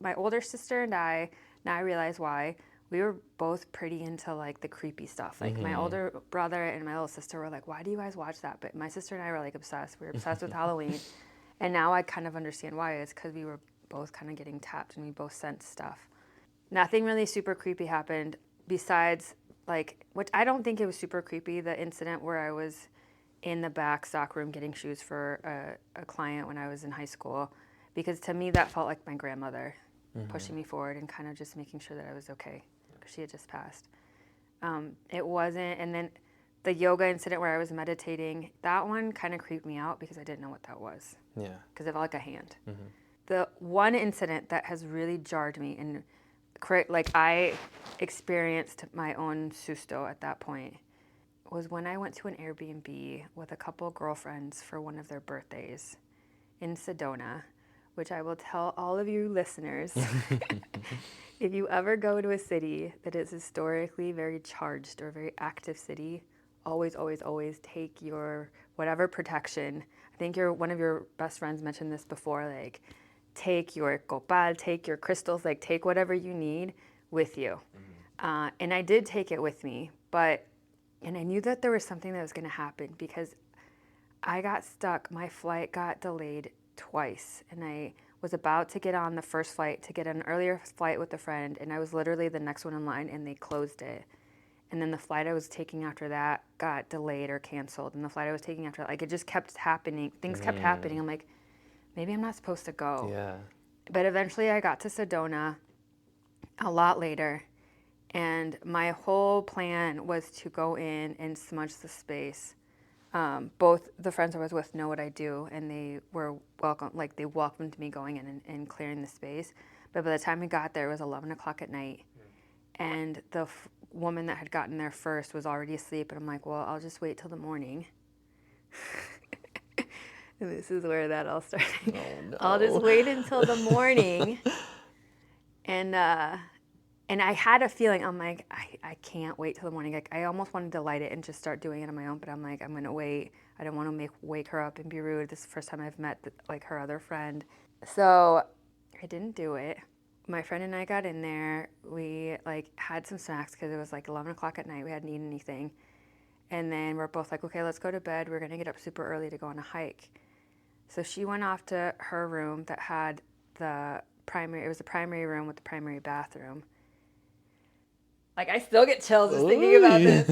My older sister and I, now I realize why, we were both pretty into like the creepy stuff. Like my older brother and my little sister were like, why do you guys watch that? But my sister and I were like obsessed. We were obsessed with Halloween. And now I kind of understand why. It's because we were both kind of getting tapped and we both sensed stuff. Nothing really super creepy happened besides like, which I don't think it was super creepy, the incident where I was in the back stock room getting shoes for a client when I was in high school, because to me that felt like my grandmother pushing me forward and kind of just making sure that I was okay, because she had just passed. It wasn't, and then the yoga incident where I was meditating, that one kind of creeped me out because I didn't know what that was. Yeah. Because it felt like a hand. The one incident that has really jarred me, and like I experienced my own susto at that point, was when I went to an Airbnb with a couple girlfriends for one of their birthdays in Sedona, which I will tell all of you listeners, if you ever go to a city that is historically very charged or very active city, always, always, always take your whatever protection. I think one of your best friends mentioned this before, like take your copal, take your crystals, like take whatever you need with you. And I did take it with me, and I knew that there was something that was going to happen because I got stuck. My flight got delayed twice, and I was about to get on the first flight to get an earlier flight with a friend, and I was literally the next one in line, and they closed it. And then the flight I was taking after that got delayed or canceled, and the flight I was taking after that, like it just kept happening. Things kept happening. I'm like, maybe I'm not supposed to go. Yeah. But eventually I got to Sedona a lot later, and my whole plan was to go in and smudge the space. Both the friends I was with know what I do, and they were they welcomed me going in and clearing the space. But by the time we got there, it was 11 o'clock at night, and the woman that had gotten there first was already asleep, and I'm like, well, I'll just wait till the morning. And this is where that all started. Oh, no. I'll just wait until the morning. And I had a feeling, I'm like, I can't wait till the morning. Like, I almost wanted to light it and just start doing it on my own, but I'm like, I'm going to wait. I don't want to wake her up and be rude. This is the first time I've met her other friend. So I didn't do it. My friend and I got in there. We had some snacks because it was 11 o'clock at night. We hadn't eaten anything. And then we're both like, okay, let's go to bed. We're going to get up super early to go on a hike. So she went off to her room that had the it was a primary room with the primary bathroom. Like, I still get chills just thinking about this.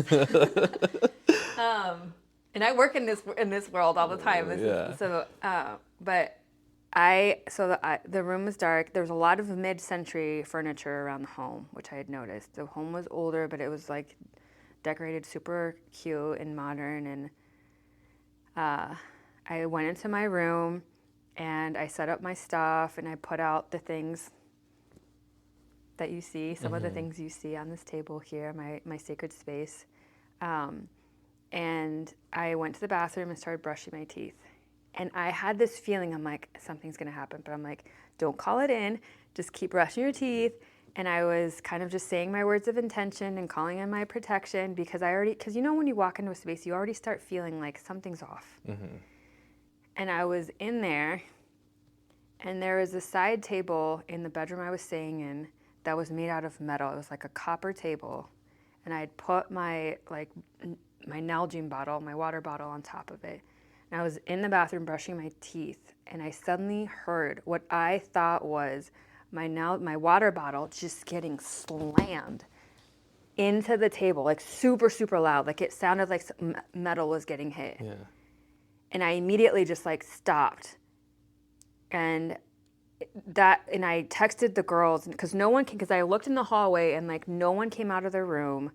And I work in this world all the time. The room was dark. There was a lot of mid-century furniture around the home, which I had noticed. The home was older, but it was like decorated super cute and modern. And I went into my room and I set up my stuff and I put out the things that you see, some of the things you see on this table here, my sacred space. And I went to the bathroom and started brushing my teeth. And I had this feeling, I'm like, something's going to happen. But I'm like, don't call it in. Just keep brushing your teeth. And I was kind of just saying my words of intention and calling in my protection because because when you walk into a space, you already start feeling like something's off. And I was in there, and there was a side table in the bedroom I was staying in that was made out of metal. It was like a copper table. And I had put my Nalgene bottle, my water bottle, on top of it. And I was in the bathroom brushing my teeth, and I suddenly heard what I thought was my water bottle just getting slammed into the table, like super, super loud. Like it sounded like metal was getting hit. Yeah. And I immediately just like stopped. And I texted the girls because because I looked in the hallway and like no one came out of their room.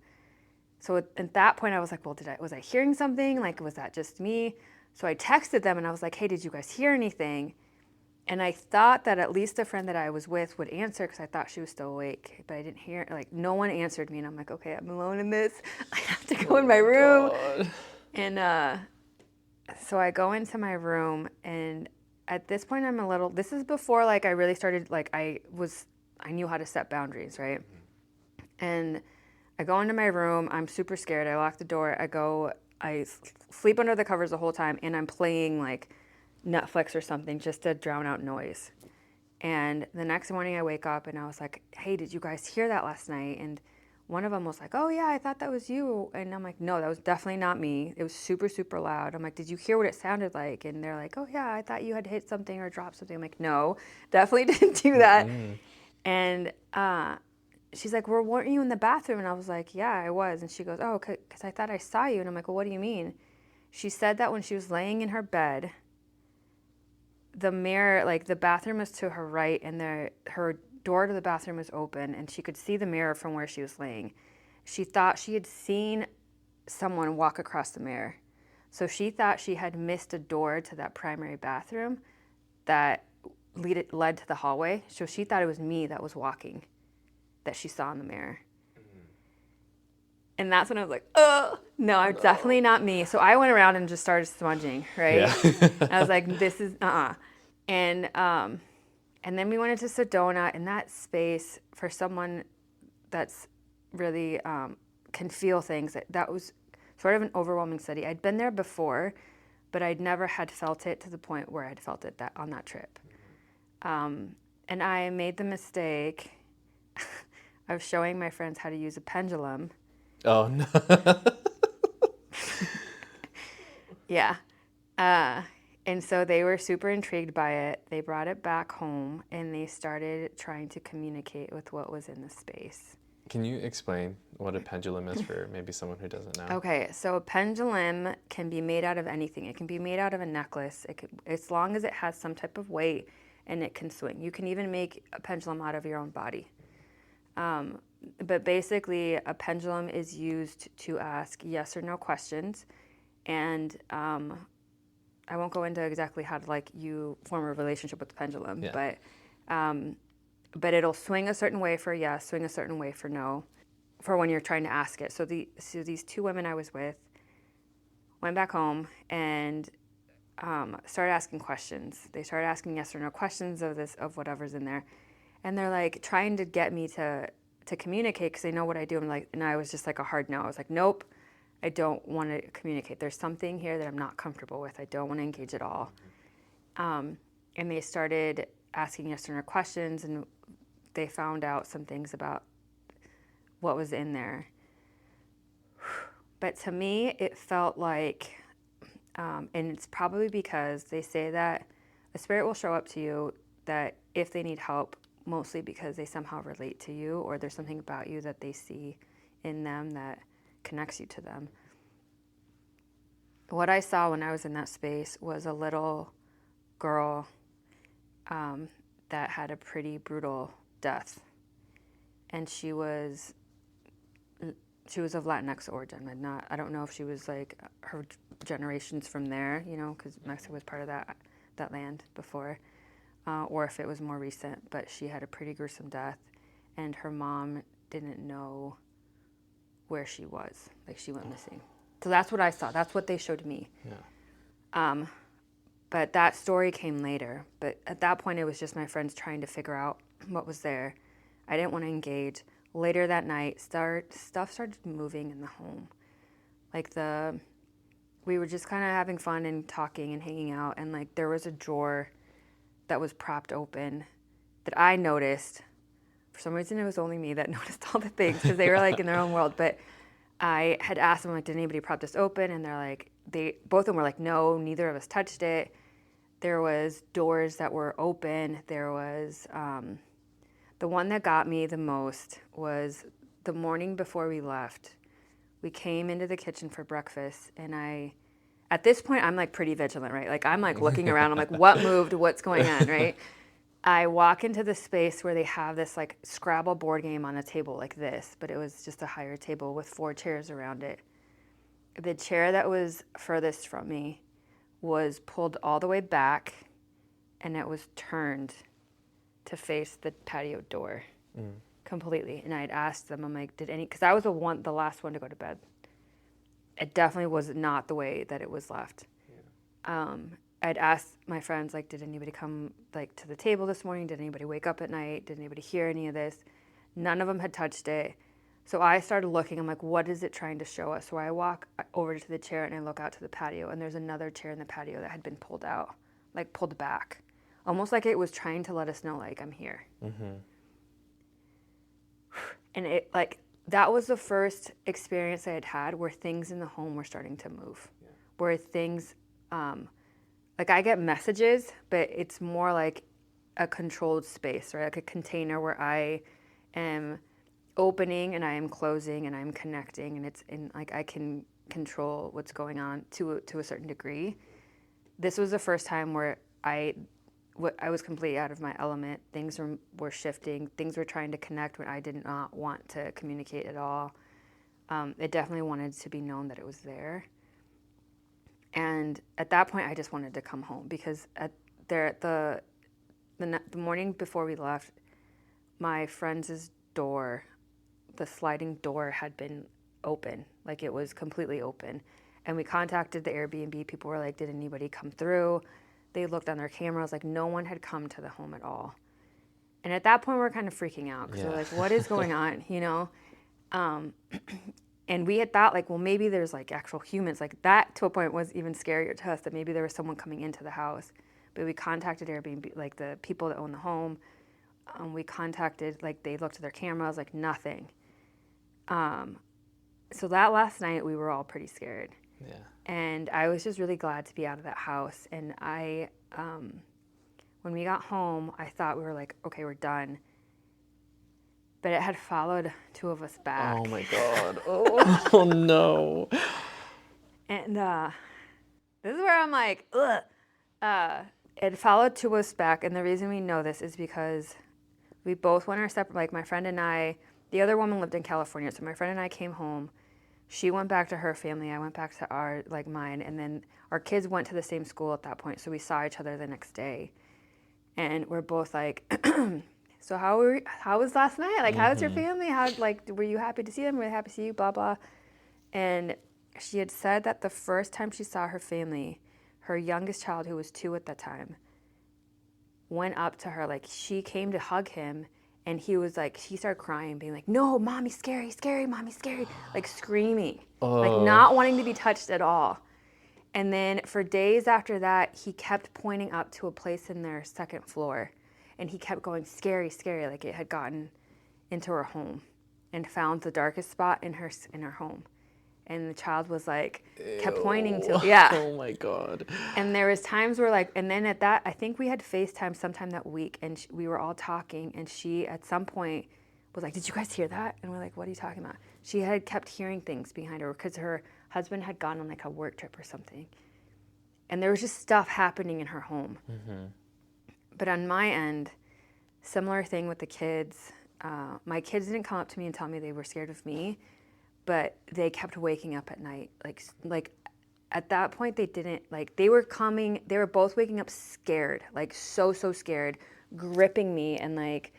So at that point I was like, well, was I hearing something? Like, was that just me? So I texted them and I was like, hey, did you guys hear anything? And I thought that at least the friend that I was with would answer because I thought she was still awake, but I didn't hear, like no one answered me. And I'm like, okay, I'm alone in this. I have to go in my room. God. And so I go into my room, and at this point this is before like I really started, like I knew how to set boundaries, right? And I go into my room, I'm super scared, I lock the door, I sleep under the covers the whole time, and I'm playing like Netflix or something just to drown out noise. And the next morning I wake up and I was like, hey, did you guys hear that last night? And one of them was like, oh yeah, I thought that was you. And I'm like, no, that was definitely not me. It was super, super loud. I'm like, did you hear what it sounded like? And they're like, oh yeah, I thought you had hit something or dropped something. I'm like, no, definitely didn't do that. And she's like, well, weren't you in the bathroom? And I was like, yeah, I was. And she goes, oh, because I thought I saw you. And I'm like, well, what do you mean? She said that when she was laying in her bed, the mirror, like the bathroom was to her right, and her door to the bathroom was open, and she could see the mirror from where she was laying. She thought she had seen someone walk across the mirror. So she thought she had missed a door to that primary bathroom that led to the hallway. So she thought it was me that was walking, that she saw in the mirror. And that's when I was like, oh, no, I'm definitely not me. So I went around and just started smudging, right? Yeah. I was like, this is, And then we went into Sedona, and that space, for someone that's really can feel things, that was sort of an overwhelming study. I'd been there before, but I'd never had felt it to the point where I'd felt it on that trip. And I made the mistake of showing my friends how to use a pendulum. Oh, no. Yeah. And so they were super intrigued by it. They brought it back home, and they started trying to communicate with what was in the space. Can you explain what a pendulum is for maybe someone who doesn't know? Okay, so a pendulum can be made out of anything. It can be made out of a necklace, as long as it has some type of weight and it can swing. You can even make a pendulum out of your own body. But basically, a pendulum is used to ask yes or no questions, and I won't go into exactly how to you form a relationship with the pendulum, yeah. But it'll swing a certain way for yes, swing a certain way for no, for when you're trying to ask it. So these two women I was with went back home and started asking questions. They started asking yes or no questions of whatever's in there, and they're like trying to get me to communicate because they know what I do. And I was just like a hard no. I was like, nope. I don't want to communicate. There's something here that I'm not comfortable with. I don't want to engage at all. And they started asking yes or no questions, and they found out some things about what was in there. But to me, it felt like, and it's probably because they say that a spirit will show up to you that if they need help mostly because they somehow relate to you, or there's something about you that they see in them that connects you to them. What I saw when I was in that space was a little girl that had a pretty brutal death, and she was of Latinx origin. I don't know if she was like her generations from there, you know, because Mexico was part of that land before, or if it was more recent. But she had a pretty gruesome death, and her mom didn't know where she was. Like, she went missing. So that's what I saw. That's what they showed me. Yeah. But that story came later. But at that point, it was just my friends trying to figure out what was there. I didn't want to engage. Later that night, stuff started moving in the home. Like, we were just kind of having fun and talking and hanging out, and like there was a drawer that was propped open that I noticed. For some reason, it was only me that noticed all the things, because they were like in their own world. But I had asked them, like, did anybody prop this open? And they're like, both of them were like, no, neither of us touched it. There was doors that were open. There was, the one that got me the most was the morning before we left. We came into the kitchen for breakfast, and at this point, I'm like pretty vigilant, right? Like, I'm like looking around. I'm like, what moved? What's going on, right? I walk into the space where they have this like Scrabble board game on a table like this, but it was just a higher table with 4 chairs around it. The chair that was furthest from me was pulled all the way back, and it was turned to face the patio door completely. And I'd asked them, I'm like, because I was the last one to go to bed. It definitely was not the way that it was left. Yeah. I'd asked my friends, like, did anybody come like to the table this morning? Did anybody wake up at night? Did anybody hear any of this? None of them had touched it. So I started looking. I'm like, what is it trying to show us? So I walk over to the chair and I look out to the patio, and there's another chair in the patio that had been pulled out, like pulled back, almost like it was trying to let us know, like, I'm here. Mm-hmm. And it, like, that was the first experience I had where things in the home were starting to move, where things, like, I get messages, but it's more like a controlled space, right? Like a container where I am opening and I am closing and I'm connecting, and it's in, like, I can control what's going on to a certain degree. This was the first time where I was completely out of my element. Things were shifting. Things were trying to connect when I did not want to communicate at all. It definitely wanted to be known that it was there. And at that point, I just wanted to come home, because the morning before we left, my friend's door, the sliding door had been open, like it was completely open. And we contacted the Airbnb. People were like, did anybody come through? They looked on their cameras, like no one had come to the home at all. And at that point, we're kind of freaking out, because we're like, what is going on, you know? And we had thought, like, well, maybe there's like actual humans. Like, that to a point was even scarier to us, that maybe there was someone coming into the house. But we contacted Airbnb, like the people that own the home. We contacted, like, they looked at their cameras, like nothing. So that last night, we were all pretty scared. Yeah. And I was just really glad to be out of that house. And when we got home, I thought we were like, okay, we're done. But it had followed 2 of us back. Oh my God. Oh no. And this is where I'm like, ugh. It followed 2 of us back. And the reason we know this is because we both went our separate, like my friend and I, the other woman lived in California. So my friend and I came home. She went back to her family. I went back to mine. And then our kids went to the same school at that point. So we saw each other the next day. And we're both like, so how was last night? Like, how was your family? Were you happy to see them? Were they happy to see you? Blah, blah. And she had said that the first time she saw her family, her youngest child, who was 2 at that time, went up to her. Like, she came to hug him, and he was like, she started crying, being like, no, mommy's scary, scary, mommy's scary, like screaming, like not wanting to be touched at all. And then for days after that, he kept pointing up to a place in their 2nd floor, and he kept going, scary, scary, like it had gotten into her home and found the darkest spot in her home. And the child was like, kept Ew. pointing to, yeah. Oh my God. And there was times where like, and then at that, I think we had FaceTime sometime that week, and we were all talking, and she at some point was like, did you guys hear that? And we're like, what are you talking about? She had kept hearing things behind her because her husband had gone on like a work trip or something. And there was just stuff happening in her home. But on my end, similar thing with the kids. My kids didn't come up to me and tell me they were scared of me, but they kept waking up at night. Like at that point, they didn't, like, they were both waking up scared, like so scared, gripping me. And like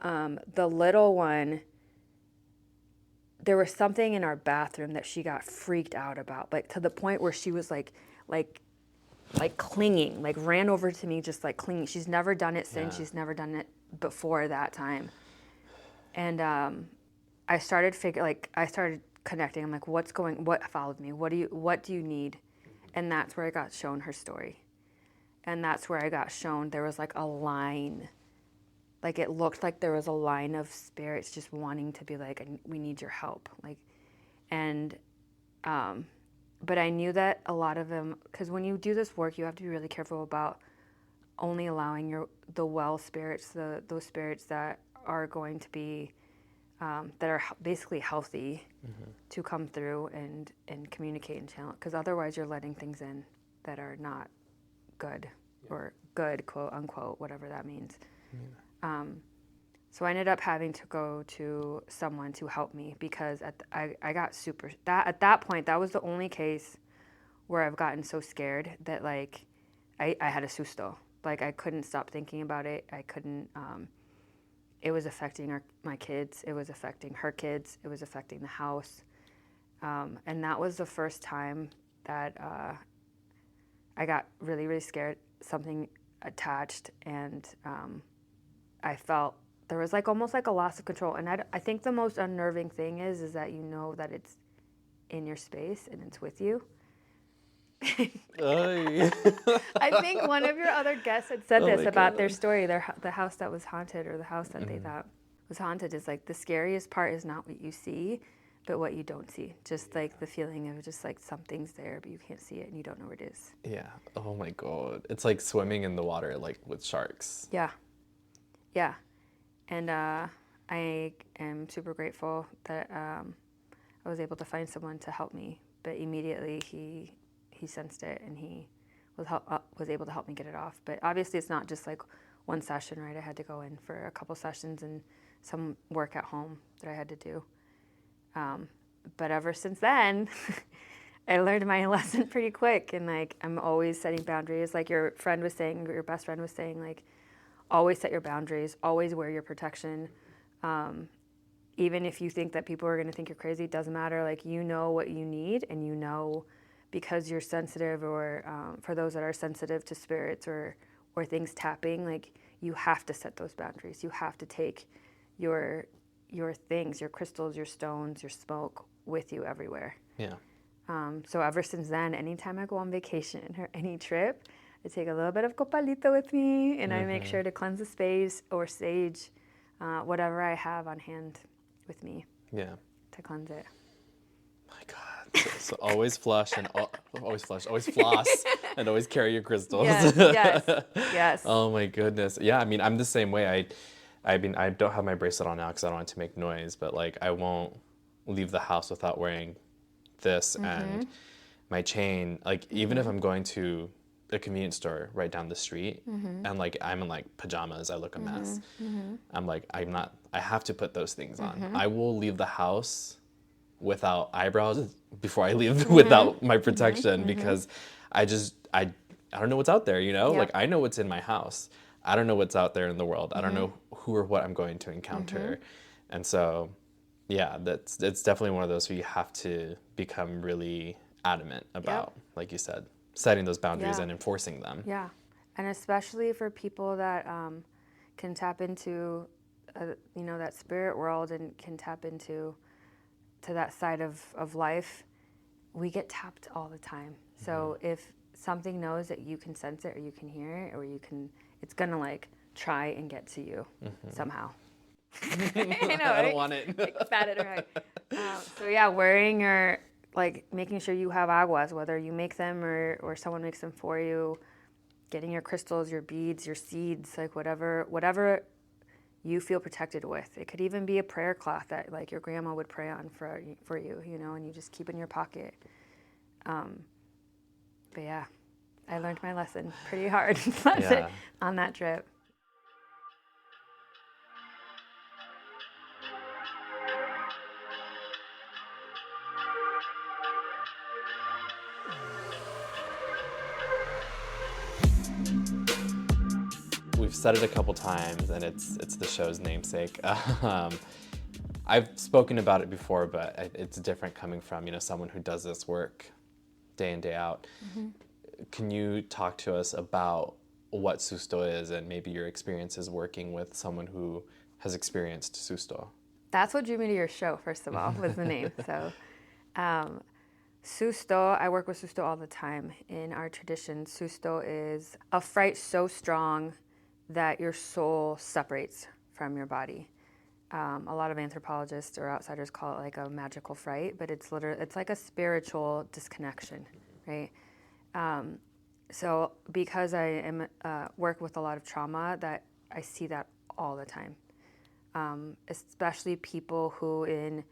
the little one, there was something in our bathroom that she got freaked out about, like to the point where she was like clinging, like ran over to me, just like clinging. She's never done it since. She's never done it before that time. And I started connecting. I'm like, what followed me? What do you need? And that's where I got shown her story. And that's where I got shown there was like a line. Like it looked like there was a line of spirits just wanting to be like, we need your help. Like, and, but I knew that a lot of them, because when you do this work, you have to be really careful about only allowing the well spirits, those spirits that are going to be, that are basically healthy, to come through and communicate and channel. Because otherwise you're letting things in that are not good, or good, quote unquote, whatever that means. So I ended up having to go to someone to help me, because I got at that point, that was the only case where I've gotten so scared that like I had a susto. Like I couldn't stop thinking about it. I couldn't, it was affecting my kids. It was affecting her kids. It was affecting the house. And that was the first time that I got really, really scared. Something attached, and I felt there was like almost like a loss of control. And I think the most unnerving thing is that you know that it's in your space and it's with you. I think one of your other guests had said this about their story, the house that was haunted, or the house that they thought was haunted. Is like the scariest part is not what you see, but what you don't see. Just like the feeling of just like something's there, but you can't see it and you don't know where it is. Yeah. Oh my God. It's like swimming in the water, like with sharks. Yeah. And I am super grateful that I was able to find someone to help me. But immediately he sensed it, and he was able to help me get it off. But obviously it's not just like one session, right? I had to go in for a couple sessions and some work at home that I had to do. But ever since then, I learned my lesson pretty quick. And like, I'm always setting boundaries. Like your best friend was saying, like, always set your boundaries, always wear your protection. Even if you think that people are going to think you're crazy, it doesn't matter. Like, you know what you need, and you know, because you're sensitive, or for those that are sensitive to spirits or things tapping, like, you have to set those boundaries. You have to take your things, your crystals, your stones, your smoke with you everywhere. Yeah. So ever since then, anytime I go on vacation or any trip, I take a little bit of copalito with me, and I make sure to cleanse the space, or sage, whatever I have on hand with me. Yeah. To cleanse it. My God. So always flush and always floss, and always carry your crystals. Yes. Oh my goodness. Yeah. I mean, I'm the same way. I don't have my bracelet on now because I don't want it to make noise, but like I won't leave the house without wearing this and my chain. Like even if I'm going to a convenience store right down the street and like I'm in like pajamas, I look a mess. I'm like, I have to put those things on. I will leave the house without eyebrows before I leave without my protection because I don't know what's out there, you know? Yep. Like I know what's in my house. I don't know what's out there in the world. I don't know who or what I'm going to encounter. And so, yeah, it's definitely one of those where you have to become really adamant about, like you said, setting those boundaries and enforcing them. Yeah, and especially for people that can tap into, that spirit world and can tap into that side of life, we get tapped all the time. So if something knows that you can sense it, or you can hear it, or it's gonna like try and get to you somehow. I know, I don't want it. Like, spat it right. So yeah, wearing your like making sure you have aguas, whether you make them or someone makes them for you, getting your crystals, your beads, your seeds, like whatever you feel protected with. It could even be a prayer cloth that like your grandma would pray on for you, you know, and you just keep in your pocket. But yeah, I learned my lesson pretty hard on that trip. We've said it a couple times, and it's the show's namesake. I've spoken about it before, but it's different coming from, you know, someone who does this work day in, day out. Mm-hmm. Can you talk to us about what susto is and maybe your experiences working with someone who has experienced susto? That's what drew me to your show, first of all, was the name. So, susto, I work with susto all the time. In our tradition, susto is a fright so strong that your soul separates from your body. A lot of anthropologists or outsiders call it like a magical fright, but it's like a spiritual disconnection, right? So because I am work with a lot of trauma, that I see that all the time, especially people who in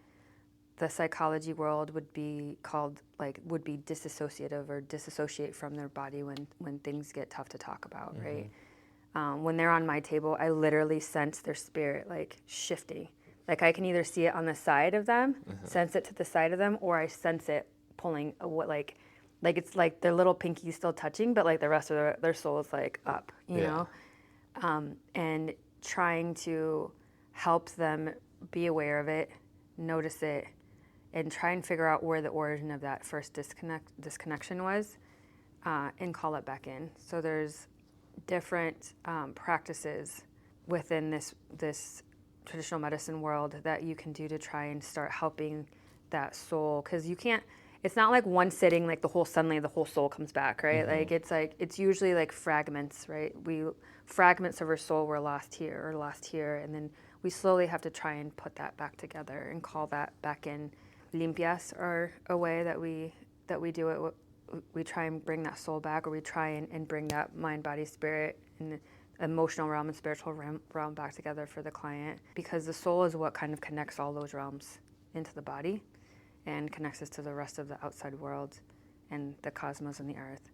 the psychology world would be disassociative or disassociate from their body when things get tough to talk about, mm-hmm. right? When they're on my table, I literally sense their spirit like shifting. Like I can either see it on the side of them, mm-hmm. sense it to the side of them, or I sense it pulling like it's like their little pinky still touching, but like the rest of their soul is like up, you know? And trying to help them be aware of it, notice it, and try and figure out where the origin of that first disconnection was, and call it back in. So there's different practices within this traditional medicine world that you can do to try and start helping that soul, because you can't, it's not like one sitting like suddenly the whole soul comes back, right? Mm-hmm. Like it's usually like fragments, right? Fragments of our soul were lost here, and then we slowly have to try and put that back together and call that back in. Limpias are a way that we do it. We try and bring that soul back, or we try and bring that mind, body, spirit, and the emotional realm and spiritual realm back together for the client, because the soul is what kind of connects all those realms into the body and connects us to the rest of the outside world and the cosmos and the earth.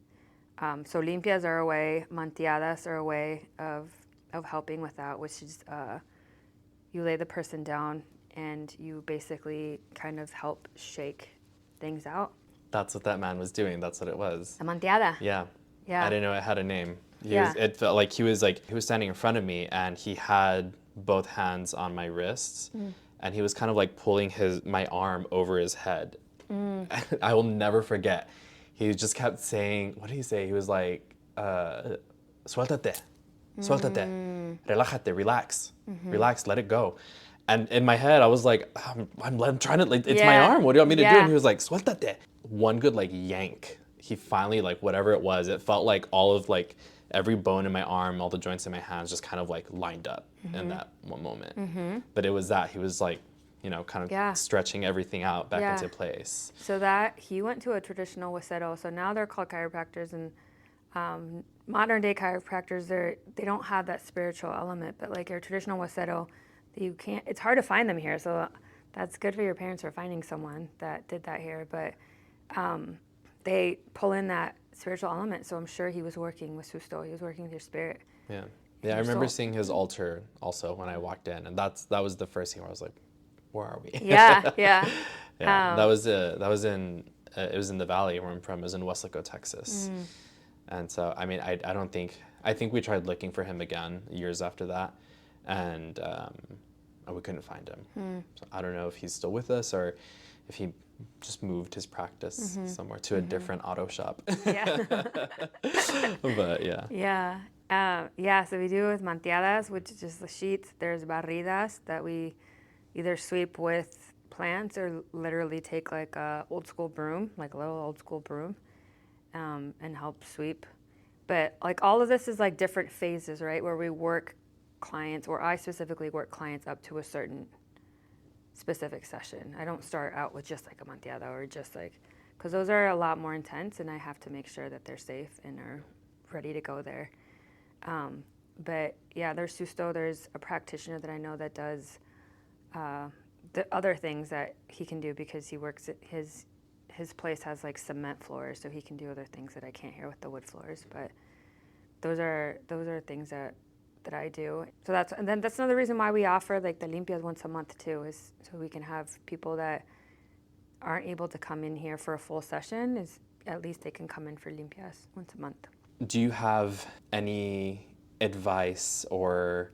So limpias are a way, manteadas are a way of helping with that, which is you lay the person down and you basically kind of help shake things out. That's what that man was doing. That's what it was. A manteada. Yeah. I didn't know it had a name. It felt like he was standing in front of me, and he had both hands on my wrists, and he was kind of like pulling my arm over his head. I will never forget. He just kept saying, what did he say? He was like, suéltate, relájate, relax, relax, let it go. And in my head, I was like, I'm trying to, like, it's my arm. What do you want me to do? And he was like, suéltate. One good, like, yank. He finally, like, whatever it was, it felt like all of, like, every bone in my arm, all the joints in my hands just kind of, like, lined up in that one moment. But it was that. He was, like, you know, kind of stretching everything out back into place. So that, he went to a traditional Wasero. So now they're called chiropractors, and modern day chiropractors, they don't have that spiritual element, but, like, your traditional Wasero, it's hard to find them here, so that's good for your parents for finding someone that did that here, but they pull in that spiritual element, so I'm sure he was working with susto, he was working with your spirit. Yeah, I remember seeing his altar also when I walked in, and that was the first thing where I was like, where are we? Yeah. That was in the valley where I'm from. It was in Weslaco, Texas. And so, I mean, I think we tried looking for him again years after that, and we couldn't find him. So I don't know if he's still with us or if he just moved his practice somewhere to a different auto shop. But so we do it with manteadas, which is just the sheets. There's barridas that we either sweep with plants or literally take like a old school broom, like a little old school broom, and help sweep. But like all of this is like different phases, right? Where we work clients, or I specifically work clients up to a certain specific session. I don't start out with just like a manteada or just like, because those are a lot more intense, and I have to make sure that they're safe and are ready to go there. But yeah, there's Susto. There's a practitioner that I know that does the other things that he can do, because he works at his place has like cement floors, so he can do other things that I can't here with the wood floors. But those are things that I do. So that's another reason why we offer like the limpias once a month too, is so we can have people that aren't able to come in here for a full session, is at least they can come in for limpias once a month. Do you have any advice or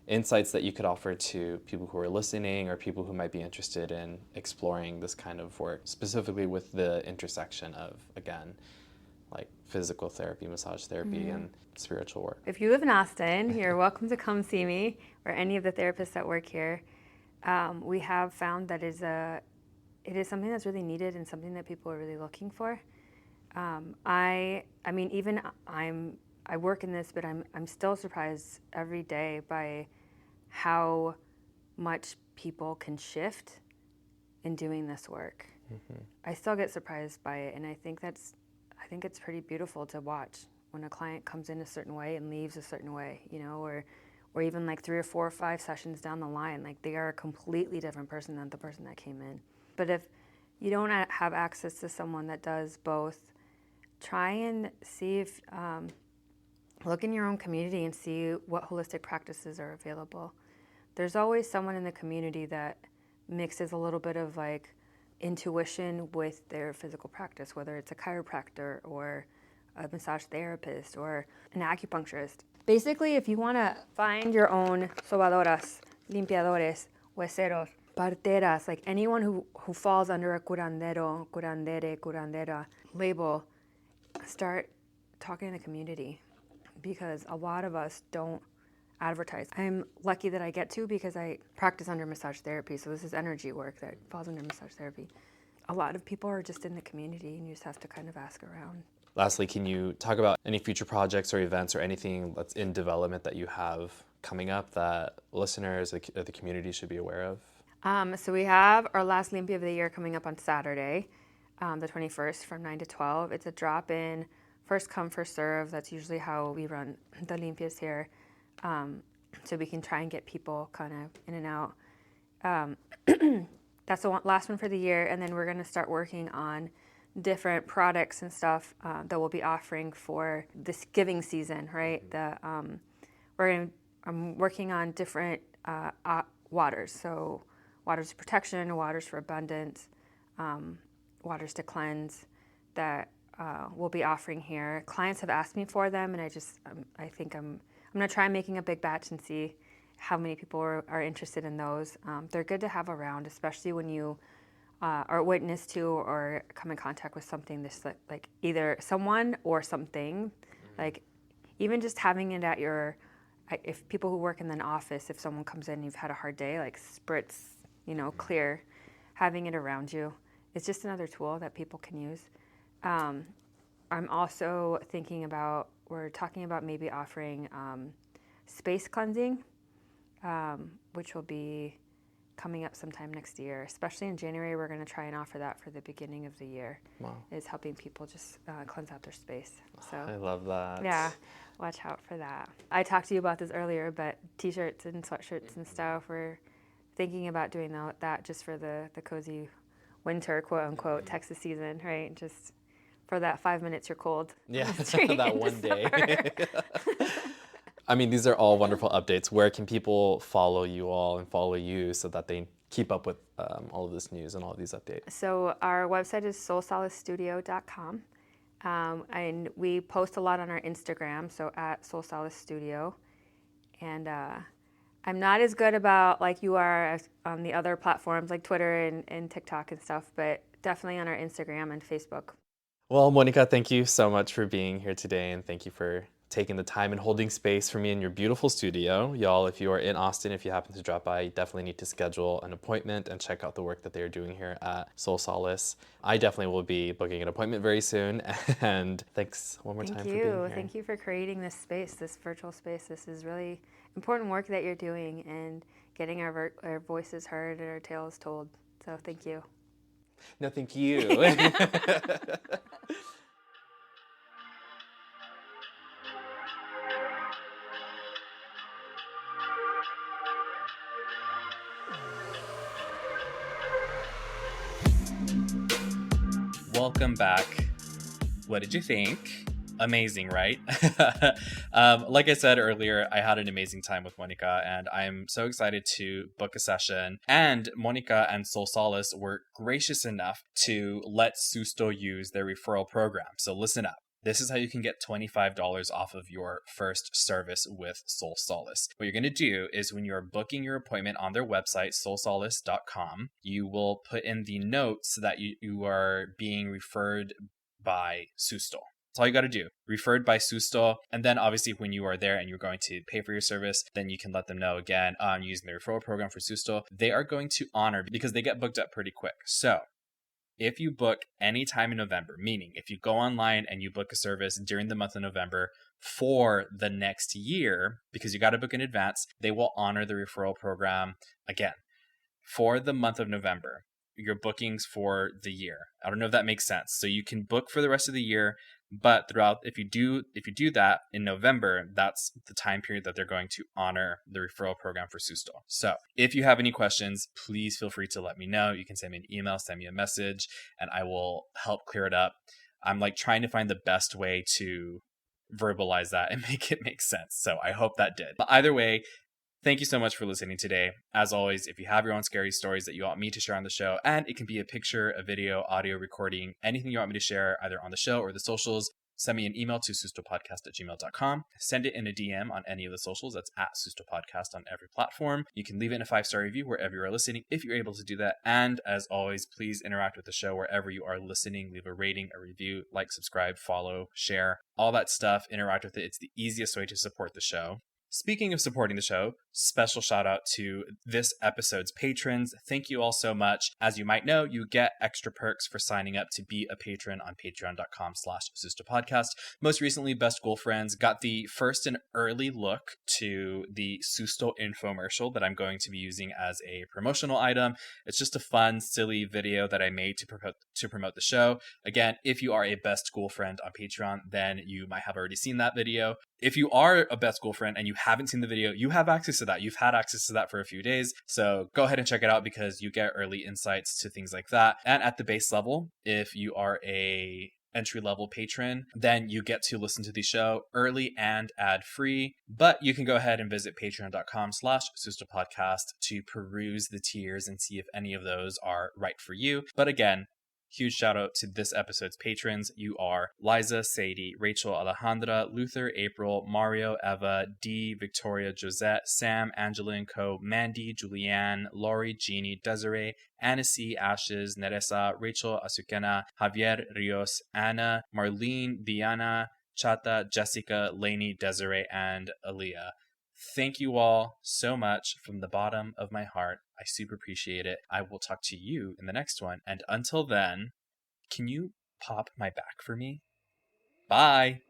insights that you could offer to people who are listening or people who might be interested in exploring this kind of work, specifically with the intersection of, again, like physical therapy, massage therapy, and spiritual work? If you live in Austin, you're welcome to come see me or any of the therapists that work here. We have found that it is something that's really needed and something that people are really looking for. I mean, even I work in this, but I'm still surprised every day by how much people can shift in doing this work. I still get surprised by it, and I think it's pretty beautiful to watch when a client comes in a certain way and leaves a certain way, you know, or even like 3 or 4 or 5 sessions down the line, like they are a completely different person than the person that came in. But if you don't have access to someone that does both, try and see if, look in your own community and see what holistic practices are available. There's always someone in the community that mixes a little bit of like intuition with their physical practice, whether it's a chiropractor or a massage therapist or an acupuncturist. Basically, if you want to find your own sobadoras, limpiadores, hueseros, parteras, like anyone who falls under a curandero, curandere, curandera label, start talking to the community, because a lot of us don't advertise. I'm lucky that I get to, because I practice under massage therapy, so this is energy work that falls under massage therapy. A lot of people are just in the community, and you just have to kind of ask around. Lastly, can you talk about any future projects or events or anything that's in development that you have coming up that listeners or the community should be aware of? So we have our last Limpia of the year coming up on Saturday, the 21st from 9 to 12. It's a drop-in, first come, first serve. That's usually how we run the Limpias here. So we can try and get people kind of in and out. That's the last one for the year, and then we're going to start working on different products and stuff that we'll be offering for this giving season, right? I'm working on different waters, so waters of protection, waters for abundance, waters to cleanse that we'll be offering here. Clients have asked me for them, and I think I'm going to try making a big batch and see how many people are interested in those. They're good to have around, especially when you are witness to or come in contact with something that's like either someone or something. Like even just having it at if people who work in an office, if someone comes in and you've had a hard day, like spritz, clear, having it around you, it's just another tool that people can use. I'm also we're talking about maybe offering space cleansing, which will be coming up sometime next year. Especially in January, we're going to try and offer that for the beginning of the year. Wow. Is helping people just cleanse out their space. So I love that. yeah, watch out for that. I talked to you about this earlier, but t-shirts and sweatshirts and stuff, we're thinking about doing that just for the cozy winter, quote unquote, Texas season, right? Just for that 5 minutes you're cold. Yeah, that one day. I mean, these are all wonderful updates. Where can people follow you all and follow you so that they keep up with all of this news and all of these updates? So our website is solsolacestudio.com. And we post a lot on our Instagram, so at Sol Solace Studio. And I'm not as good about like you are on the other platforms like Twitter and TikTok and stuff, but definitely on our Instagram and Facebook. Well, Monica, thank you so much for being here today, and thank you for taking the time and holding space for me in your beautiful studio. Y'all, if you are in Austin, if you happen to drop by, you definitely need to schedule an appointment and check out the work that they're doing here at Sol Solace. I definitely will be booking an appointment very soon, and thanks one more time for being here. Thank you for creating this space, this virtual space. This is really important work that you're doing, and getting our voices heard and our tales told. So thank you. No, thank you. Welcome back. What did you think? Amazing, right? Like I said earlier, I had an amazing time with Monica, and I'm so excited to book a session. And Monica and Sol Solace were gracious enough to let Susto use their referral program. So listen up. This is how you can get $25 off of your first service with Sol Solace. What you're going to do is when you're booking your appointment on their website, solsolace.com, you will put in the notes that you are being referred by Susto. That's all you got to do. Referred by Susto. And then obviously when you are there and you're going to pay for your service, then you can let them know again, I'm using the referral program for Susto. They are going to honor because they get booked up pretty quick. So if you book any time in November, meaning if you go online and you book a service during the month of November for the next year, because you got to book in advance, they will honor the referral program again for the month of November. Your bookings for the year. I don't know if that makes sense. So you can book for the rest of the year, but throughout, if you do that in November, that's the time period that they're going to honor the referral program for Susto. So if you have any questions, please feel free to let me know. You can send me an email, send me a message, and I will help clear it up. I'm like trying to find the best way to verbalize that and make it make sense. So I hope that did. But either way, thank you so much for listening today. As always, if you have your own scary stories that you want me to share on the show, and it can be a picture, a video, audio recording, anything you want me to share either on the show or the socials, send me an email to sustopodcast@gmail.com. Send it in a DM on any of the socials. That's at sustopodcast on every platform. You can leave it in a 5-star review wherever you are listening if you're able to do that. And as always, please interact with the show wherever you are listening. Leave a rating, a review, like, subscribe, follow, share, all that stuff. Interact with it. It's the easiest way to support the show. Speaking of supporting the show, special shout out to this episode's patrons. Thank you all so much. As you might know, you get extra perks for signing up to be a patron on patreon.com/SustoPodcast. Most recently, Best Girlfriends got the first and early look to the Susto infomercial that I'm going to be using as a promotional item. It's just a fun, silly video that I made to promote the show. Again, if you are a Best Girlfriend on Patreon, then you might have already seen that video. If you are a Best Girlfriend and you haven't seen the video, you have access to that. You've had access to that for a few days. So go ahead and check it out because you get early insights to things like that. And at the base level, if you are a entry-level patron, then you get to listen to the show early and ad-free. But you can go ahead and visit patreon.com/SustoPodcast to peruse the tiers and see if any of those are right for you. But again, huge shout out to this episode's patrons. You are Liza, Sadie, Rachel, Alejandra, Luther, April, Mario, Eva, Dee, Victoria, Josette, Sam, Angeline, Co, Mandy, Julianne, Laurie, Jeannie, Desiree, Annecy, Ashes, Neresa, Rachel, Azucena, Javier, Rios, Anna, Marlene, Diana, Chata, Jessica, Lainey, Desiree, and Aaliyah. Thank you all so much from the bottom of my heart. I super appreciate it. I will talk to you in the next one. And until then, can you pop my back for me? Bye.